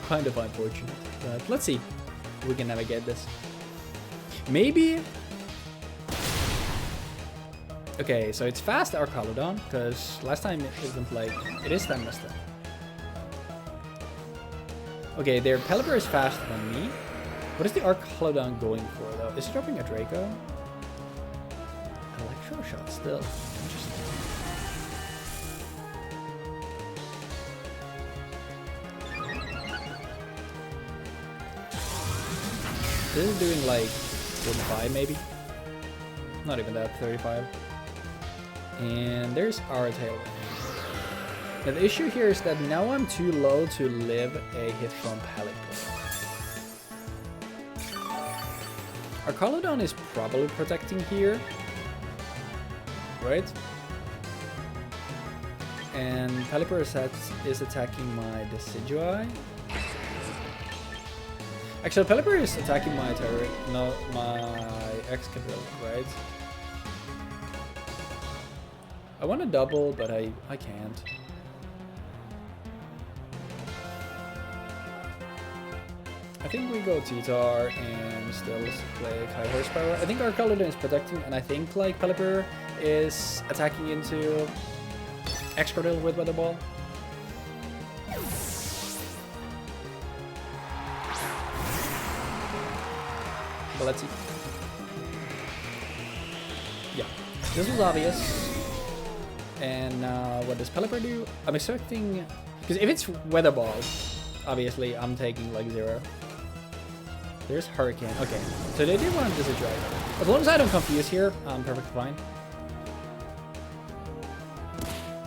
kind of unfortunate. But let's see if we can navigate this. Maybe. Okay, so it's fast Arcalodon because last time it isn't like it is Stem Master. Okay, their Pelipper is faster than me. What is the Arcalodon going for though? Is it dropping a Draco? Electro Shot still. Interesting. This is doing like 45 maybe. Not even that, 35. And there's our Tailroom. Now the issue here is that now I'm too low to live a hit from Pelipper. Arcalodon is probably protecting here, right? And Pelipper is attacking my Decidueye. Actually, Pelipper is attacking my Excadrill, right? I want to double, but I can't. I think we go T-Tar and still play high horsepower. I think Arcalodon is protecting, and I think like Pelipper is attacking into Excadrill with Weather Ball. But let's see. Yeah, this was obvious. And what does Pelipper do? I'm expecting, because if it's Weather Ball, obviously I'm taking like 0. There's Hurricane. Okay, so they do want Decidueye. As long as I don't confuse here, I'm perfectly fine.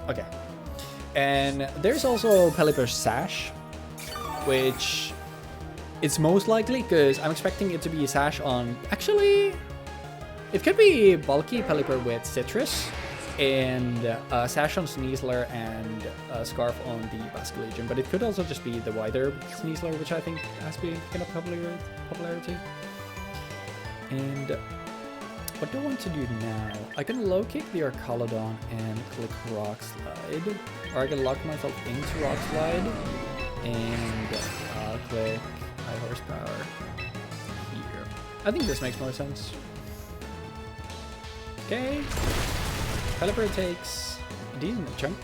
Okay. And there's also Pelipper's Sash, which it's most likely because I'm expecting it to be a Sash on... Actually, it could be bulky Pelipper with Citrus and Sash on Sneasler and Scarf on the Basculegion, but it could also just be the wider Sneasler, which I think has been kind of popularity. And what do I want to do now? I can low kick the Arcalodon and click Rock Slide, or I can lock myself into Rock Slide and click High Horsepower here. I think this makes more sense. Okay. Pelipper takes a decent chunk.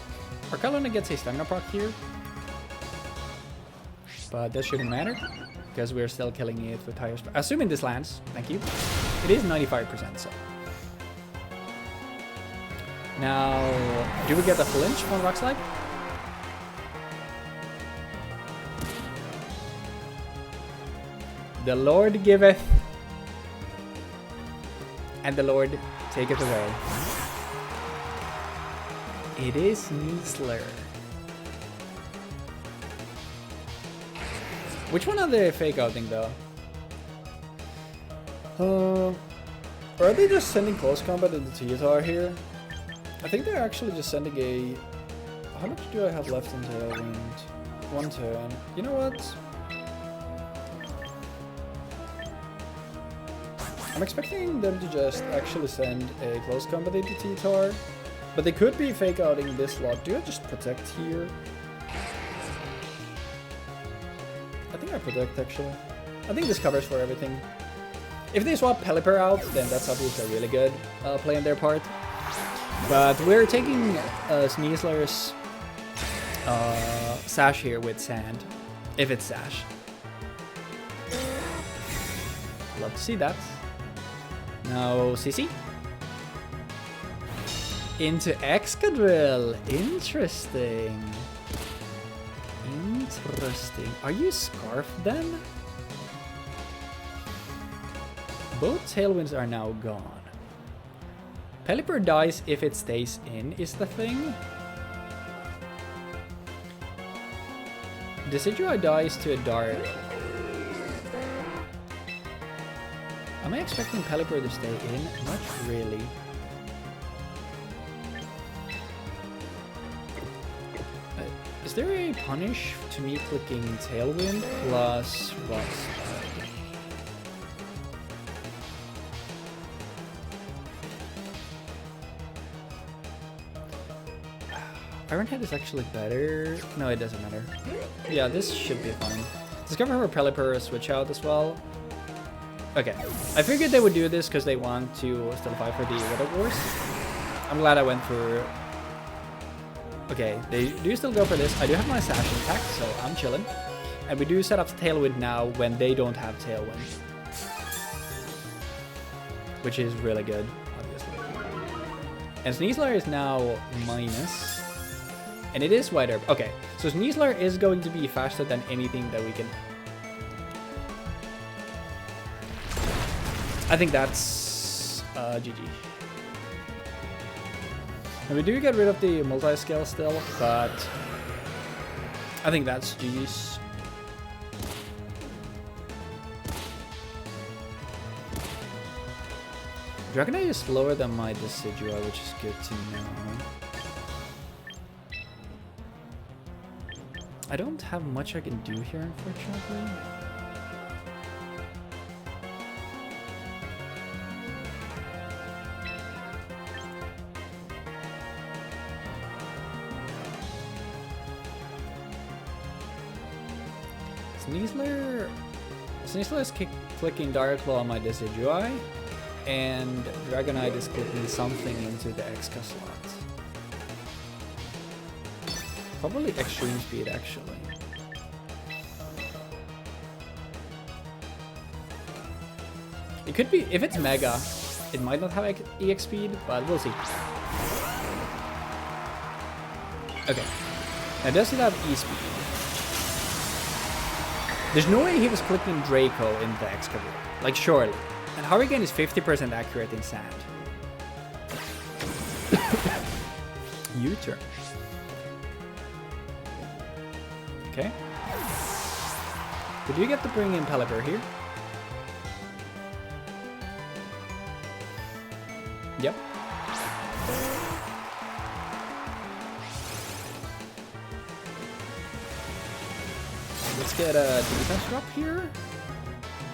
Arcalodon gets a stamina proc here. But that shouldn't matter, because we're still killing it with higher speed. Assuming this lands, thank you. It is 95%, so. Now, do we get a flinch on Rock Slide? The Lord giveth, and the Lord taketh away. It is Sneasler. Which one are they fake outing though? Or are they just sending close combat into T-Tar here? I think they're actually just sending a... How much do I have left in Tailwind? 1 turn. You know what? I'm expecting them to just actually send a close combat into T-Tar. But they could be fake outing this slot. Do I just protect here? I think I protect actually. I think this covers for everything. If they swap Pelipper out, then that's obviously a really good play on their part. But we're taking Sneasler's Sash here with Sand, if it's Sash. Love to see that. Now CC. Into Excadrill. Interesting. Interesting. Are you Scarf then? Both Tailwinds are now gone. Pelipper dies if it stays in, is the thing. Decidueye dies to a Dark. Am I expecting Pelipper to stay in? Not really. Is there a punish to me clicking Tailwind plus Rocks? Iron Head is actually better. No, it doesn't matter. Yeah, this should be fine. Discover her Pelipper switch out as well. Okay, I figured they would do this because they want to still fight for the Weather Wars. I'm glad I went for... Okay, they do still go for this. I do have my Sash intact, so I'm chilling. And we do set up Tailwind now when they don't have Tailwind. Which is really good, obviously. And Sneasler is now minus. And it is White Herb. Okay, so Sneasler is going to be faster than anything that we can... I think that's GG. And we do get rid of the multi-scale still, but I think that's GG's. Dragonite is slower than my Decidueye, which is good to know. I don't have much I can do here, unfortunately. Sneasler is clicking Dark Claw on my Decidueye, and Dragonite is clicking something into the Exca slot. Probably Extreme Speed, actually. It could be, if it's Mega, it might not have EX Speed, but we'll see. Okay. Now does it have E-Speed? There's no way he was clicking Draco in the Excadrill. Like, surely. And Hurricane is 50% accurate in Sand. U-turn. Okay. Did you get to bring in Pelipper here? Yep. Let's get a defense drop here,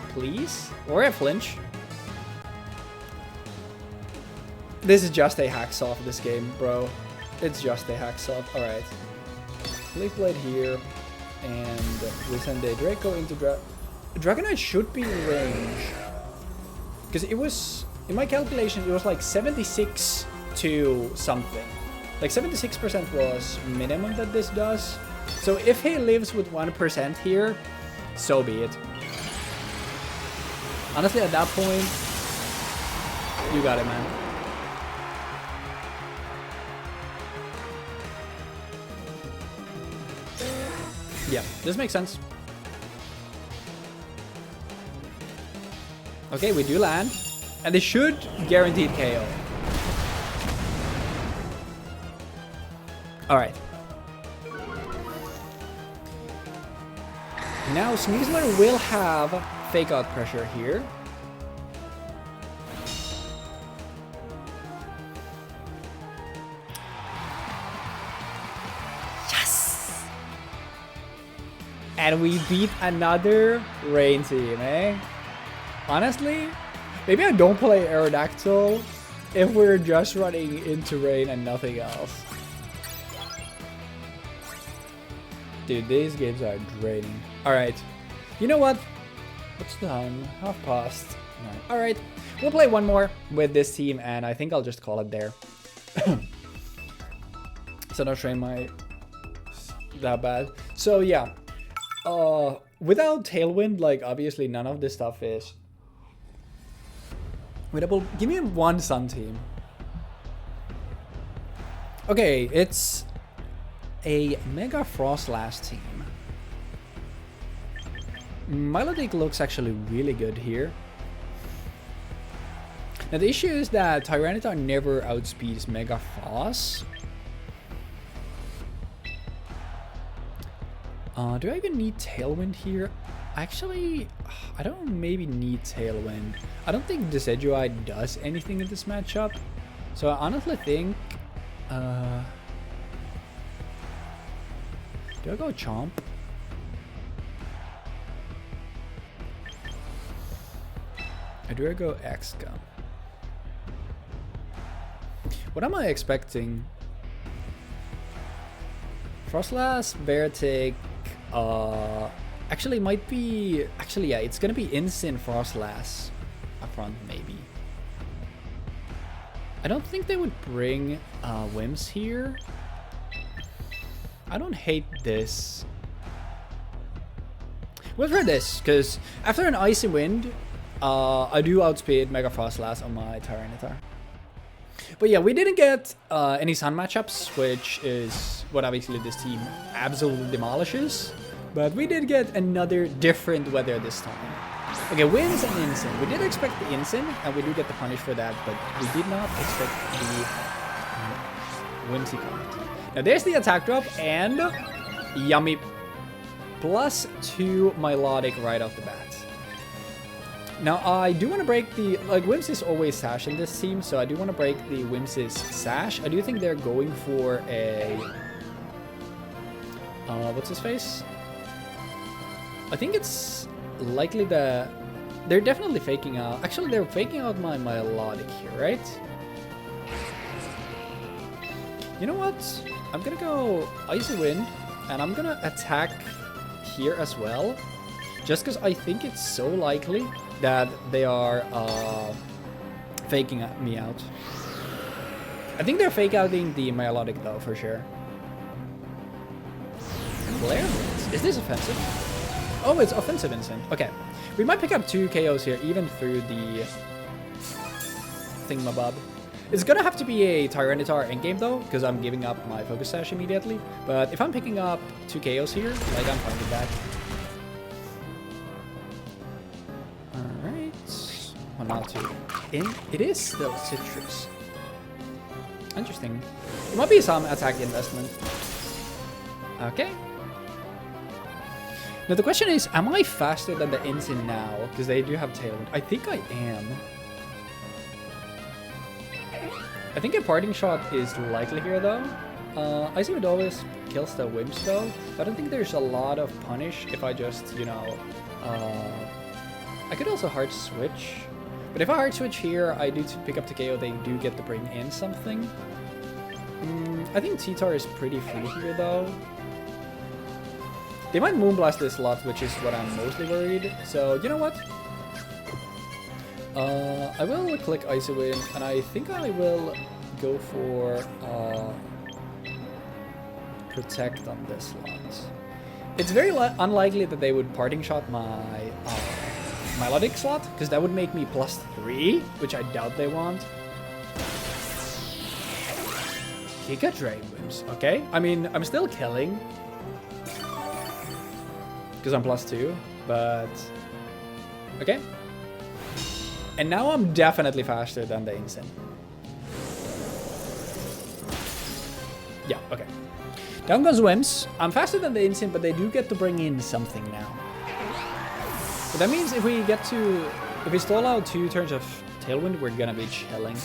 please, or a flinch. This is just a hacksaw for this game, bro. It's just a hacksaw. All right. Leaf Blade here, and we send a Draco into Dragonite should be in range, because it was, in my calculation, it was like 76 to something. Like 76% was minimum that this does. So if he lives with 1% here, so be it. Honestly, at that point, you got it, man. Yeah, this makes sense. Okay, we do land. And they should guaranteed KO. Alright. Now Sneasler will have Fake Out pressure here. Yes! And we beat another Rain team, eh? Honestly, maybe I don't play Aerodactyl if we're just running into Rain and nothing else. Dude, these games are draining. Alright, you know what? What's the time? Half past. Alright, we'll play one more with this team and I think I'll just call it there. So not train my that bad. So yeah, without Tailwind, like obviously none of this stuff is winnable. Give me one Sun team. Okay, it's a Mega Froslass team. Milotic looks actually really good here. Now the issue is that Tyranitar never outspeeds Mega Frost. Do I even need Tailwind here? Actually, I don't maybe need Tailwind. I don't think Decidueye does anything in this matchup. So I honestly think... do I go Chomp? Or do I go X-Gun? What am I expecting? Froslass, Vertic, actually might be, actually yeah, it's gonna be Instant Froslass up front maybe. I don't think they would bring Wims here. I don't hate this. We'll try this, because after an Icy Wind, I do outspeed Mega Froslass on my Tyranitar. But yeah, we didn't get any Sun matchups, which is what obviously this team absolutely demolishes. But we did get another different weather this time. Okay, Winds and Instant. We did expect the Instant, and we do get the punish for that, but we did not expect the Whimsy comment. Now there's the attack drop, and yummy. +2 Milotic right off the bat. Now I do want to break the, like Wims is always Sash in this team, so I do want to break the Wims' Sash. I do think they're going for a, what's his face? I think it's likely that they're definitely faking out, actually they're faking out my Milotic here, right? You know what? I'm gonna go Icy Wind, and I'm gonna attack here as well, just because I think it's so likely that they are faking me out. I think they're fake outing the Milotic though, for sure. Flare Blitz. Is this offensive? Oh, it's offensive Instant. Okay. We might pick up 2 KOs here, even through the thingamabob. It's gonna have to be a Tyranitar endgame though, because I'm giving up my Focus Sash immediately. But if I'm picking up 2 KOs here, like I'm fine with that. Alright. Well, not 2. It is still Citrus. Interesting. It might be some attack investment. Okay. Now the question is, am I faster than the Instant now? Because they do have Tailwind. I think I am. I think a parting shot is likely here though. Icy Wind always kills the Wimps though. I don't think there's a lot of punish if I just, you know, I could also hard switch. But if I hard switch here, I do pick up the KO, they do get to bring in something. I think T-Tar is pretty free here though. They might Moonblast this lot, which is what I'm mostly worried. So, you know what? I will click Icy Wind, and I think I will go for Protect on this lot. It's very unlikely that they would Parting Shot my Milotic slot, because that would make me +3, which I doubt they want. Giga Drain Wimps, okay? I mean, I'm still killing, because I'm +2, but okay. And now I'm definitely faster than the Instant. Yeah, okay. Down goes Wims. I'm faster than the Instant, but they do get to bring in something now. But that means if we stall out 2 turns of Tailwind, we're gonna be chilling.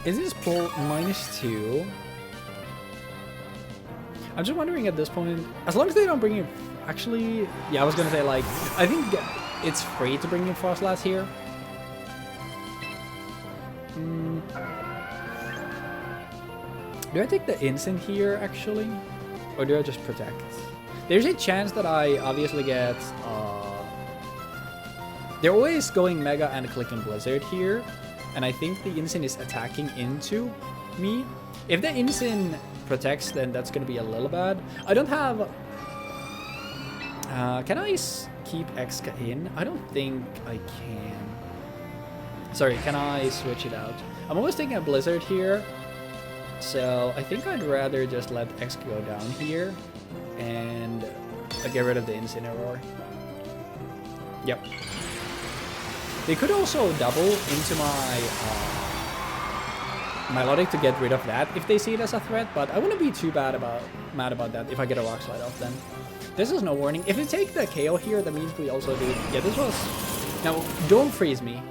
Is this pull -2? I'm just wondering at this point, as long as they don't bring in, actually, yeah, I was gonna say, like, I think it's free to bring in Froslass here. Do I take the Instant here, actually? Or do I just Protect? There's a chance that I obviously get... they're always going Mega and clicking Blizzard here. and I think the Incin is attacking into me. If the Incin protects, then that's gonna be a little bad. I don't have... can I keep Exca in? I don't think I can. Sorry, can I switch it out? I'm almost taking a Blizzard here, so I think I'd rather just let Exca go down here and get rid of the Incineroar. Yep. They could also double into my Melodic to get rid of that if they see it as a threat, but I wouldn't be too mad about that if I get a Rock Slide off then. This is no warning. If you take the KO here, that means we also do... Yeah, this was... Now, don't freeze me.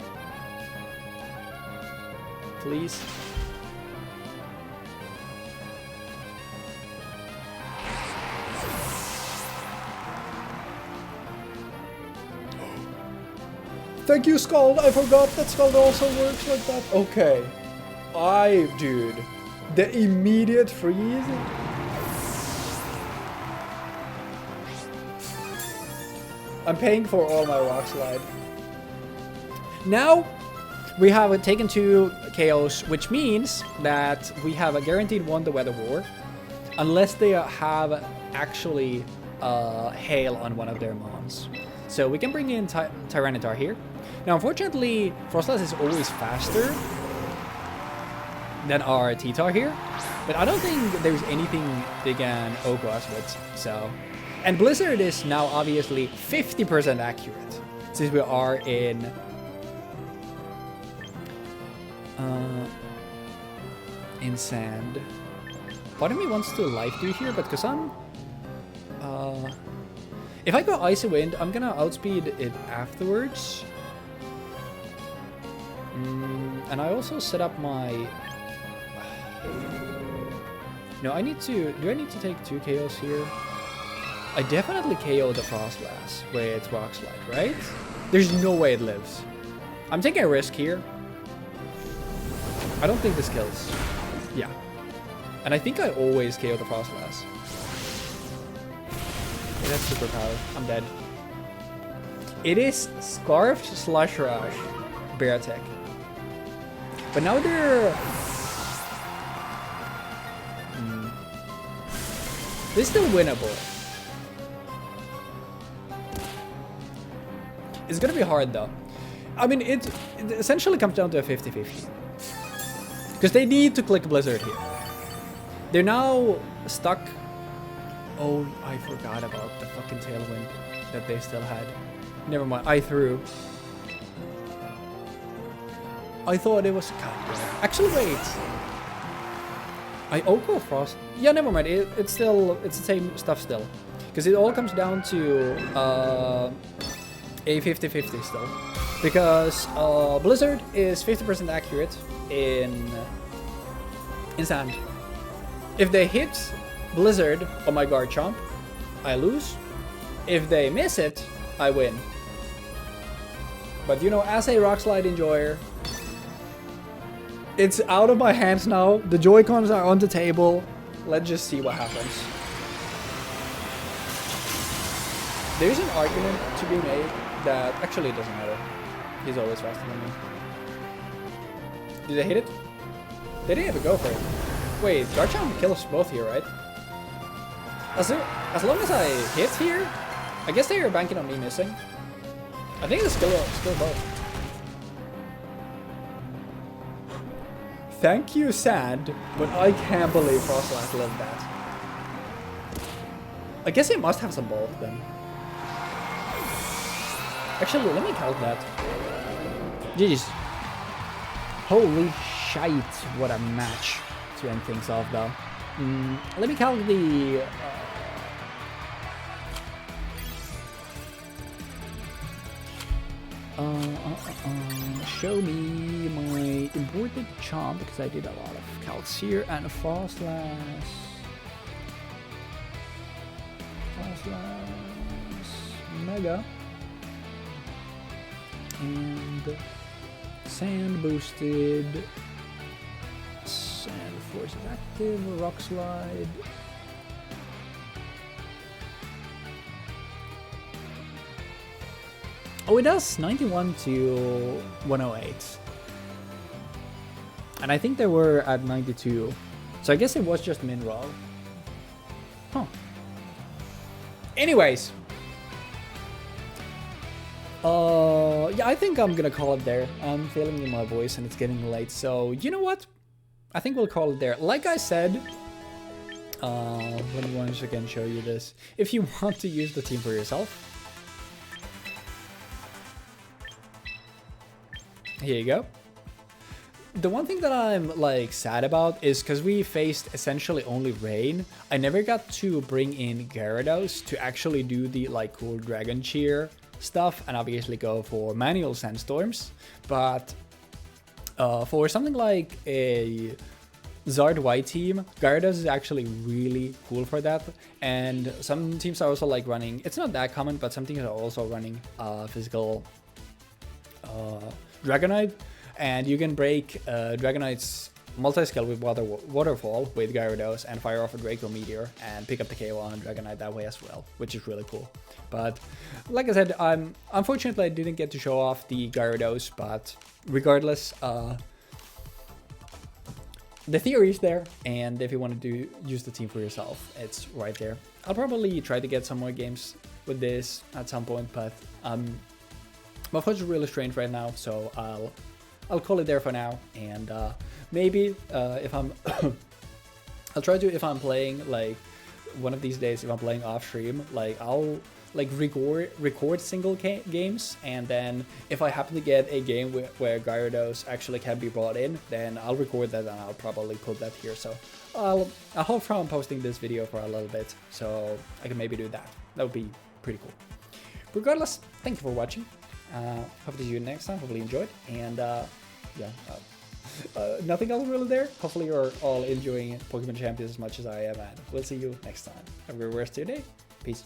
Please. Thank you, Scald. I forgot that Scald also works like that. Okay. Dude. The immediate freeze? I'm paying for all my Rock Slide. Now, we have taken 2 KOs, which means that we have a guaranteed 1 to Weather War, unless they have actually Hail on one of their mons. So we can bring in Tyranitar here. Now, unfortunately, Froslass is always faster than our T-Tar here, but I don't think there's anything they can OHKO us with, so... And Blizzard is now obviously 50% accurate, since we are in Sand. Part of me wants to Life Dew here, but because I'm... if I go Icy Wind, I'm gonna outspeed it afterwards. And I also set up my... No, I need to... Do I need to take 2 KOs here? I definitely KO the Froslass with Rock Slide, right? There's no way it lives. I'm taking a risk here. I don't think this kills. Yeah. And I think I always KO the Froslass. Yeah, that's superpower. I'm dead. It is Scarfed Slush Rush Bear Attack. But now they're... This is still winnable. It's gonna be hard though. I mean, it essentially comes down to a 50-50. Because they need to click Blizzard here. They're now stuck. Oh, I forgot about the fucking Tailwind that they still had. Never mind, I threw. I thought it was... Actually, wait. I OHKO Frost. Yeah, never mind. It's the same stuff still. Because it all comes down to a 50-50 still. Because Blizzard is 50% accurate in Sand. If they hit Blizzard on my Garchomp, I lose. If they miss it, I win. But you know, as a Rock Slide enjoyer, it's out of my hands now. The Joy-Cons are on the table. Let's just see what happens. There's an argument to be made that actually it doesn't matter. He's always faster than me. Did they hit it? They didn't even go for it. Wait, Garchomp kills both here, right? As long as I hit here, I guess they are banking on me missing. I think it's still both. Thank you, Sand, but I can't believe Froslass lived that. I guess it must have some bulk then. Actually, let me count that. Jeez. Holy shite, what a match to end things off though. Let me count the... show me my imported Chomp, because I did a lot of calcs here, and a Froslass. Mega. And Sand boosted. Sand Force is active, Rock Slide. Oh, it does 91 to 108. And I think they were at 92. So I guess it was just min raw. Huh. Anyways. Yeah, I think I'm gonna call it there. I'm feeling in my voice and it's getting late. So, you know what? I think we'll call it there. Like I said, let me once again show you this. If you want to use the team for yourself, here you go. The one thing that I'm like sad about is because we faced essentially only Rain, I never got to bring in Gyarados to actually do the like cool Dragon Cheer stuff and obviously go for manual Sandstorms. But for something like a Zard Y team, Gyarados is actually really cool for that. And some teams are also like running, it's not that common, but some teams are also running physical Dragonite. And you can break Dragonite's multi-skill with Waterfall with Gyarados and fire off a Draco Meteor and pick up the KO on Dragonite that way as well, which is really cool. But like I said, unfortunately I didn't get to show off the Gyarados, but regardless, the theory is there, and if you want to use the team for yourself, it's right there. I'll probably try to get some more games with this at some point, but my foot's really strained right now, so I'll call it there for now, and maybe if I'm I'll try to, if I'm playing like one of these days, if I'm playing off stream, like I'll like record single games, and then if I happen to get a game where Gyarados actually can be brought in, then I'll record that and I'll probably put that here. So I'll hold from posting this video for a little bit, so I can maybe do that. That would be pretty cool. Regardless, thank you for watching. Hope to see you next time. Hopefully you enjoyed, and yeah, nothing else really there. Hopefully you're all enjoying Pokemon Champions as much as I am, and we'll see you next time. Have a good rest of your day. Peace.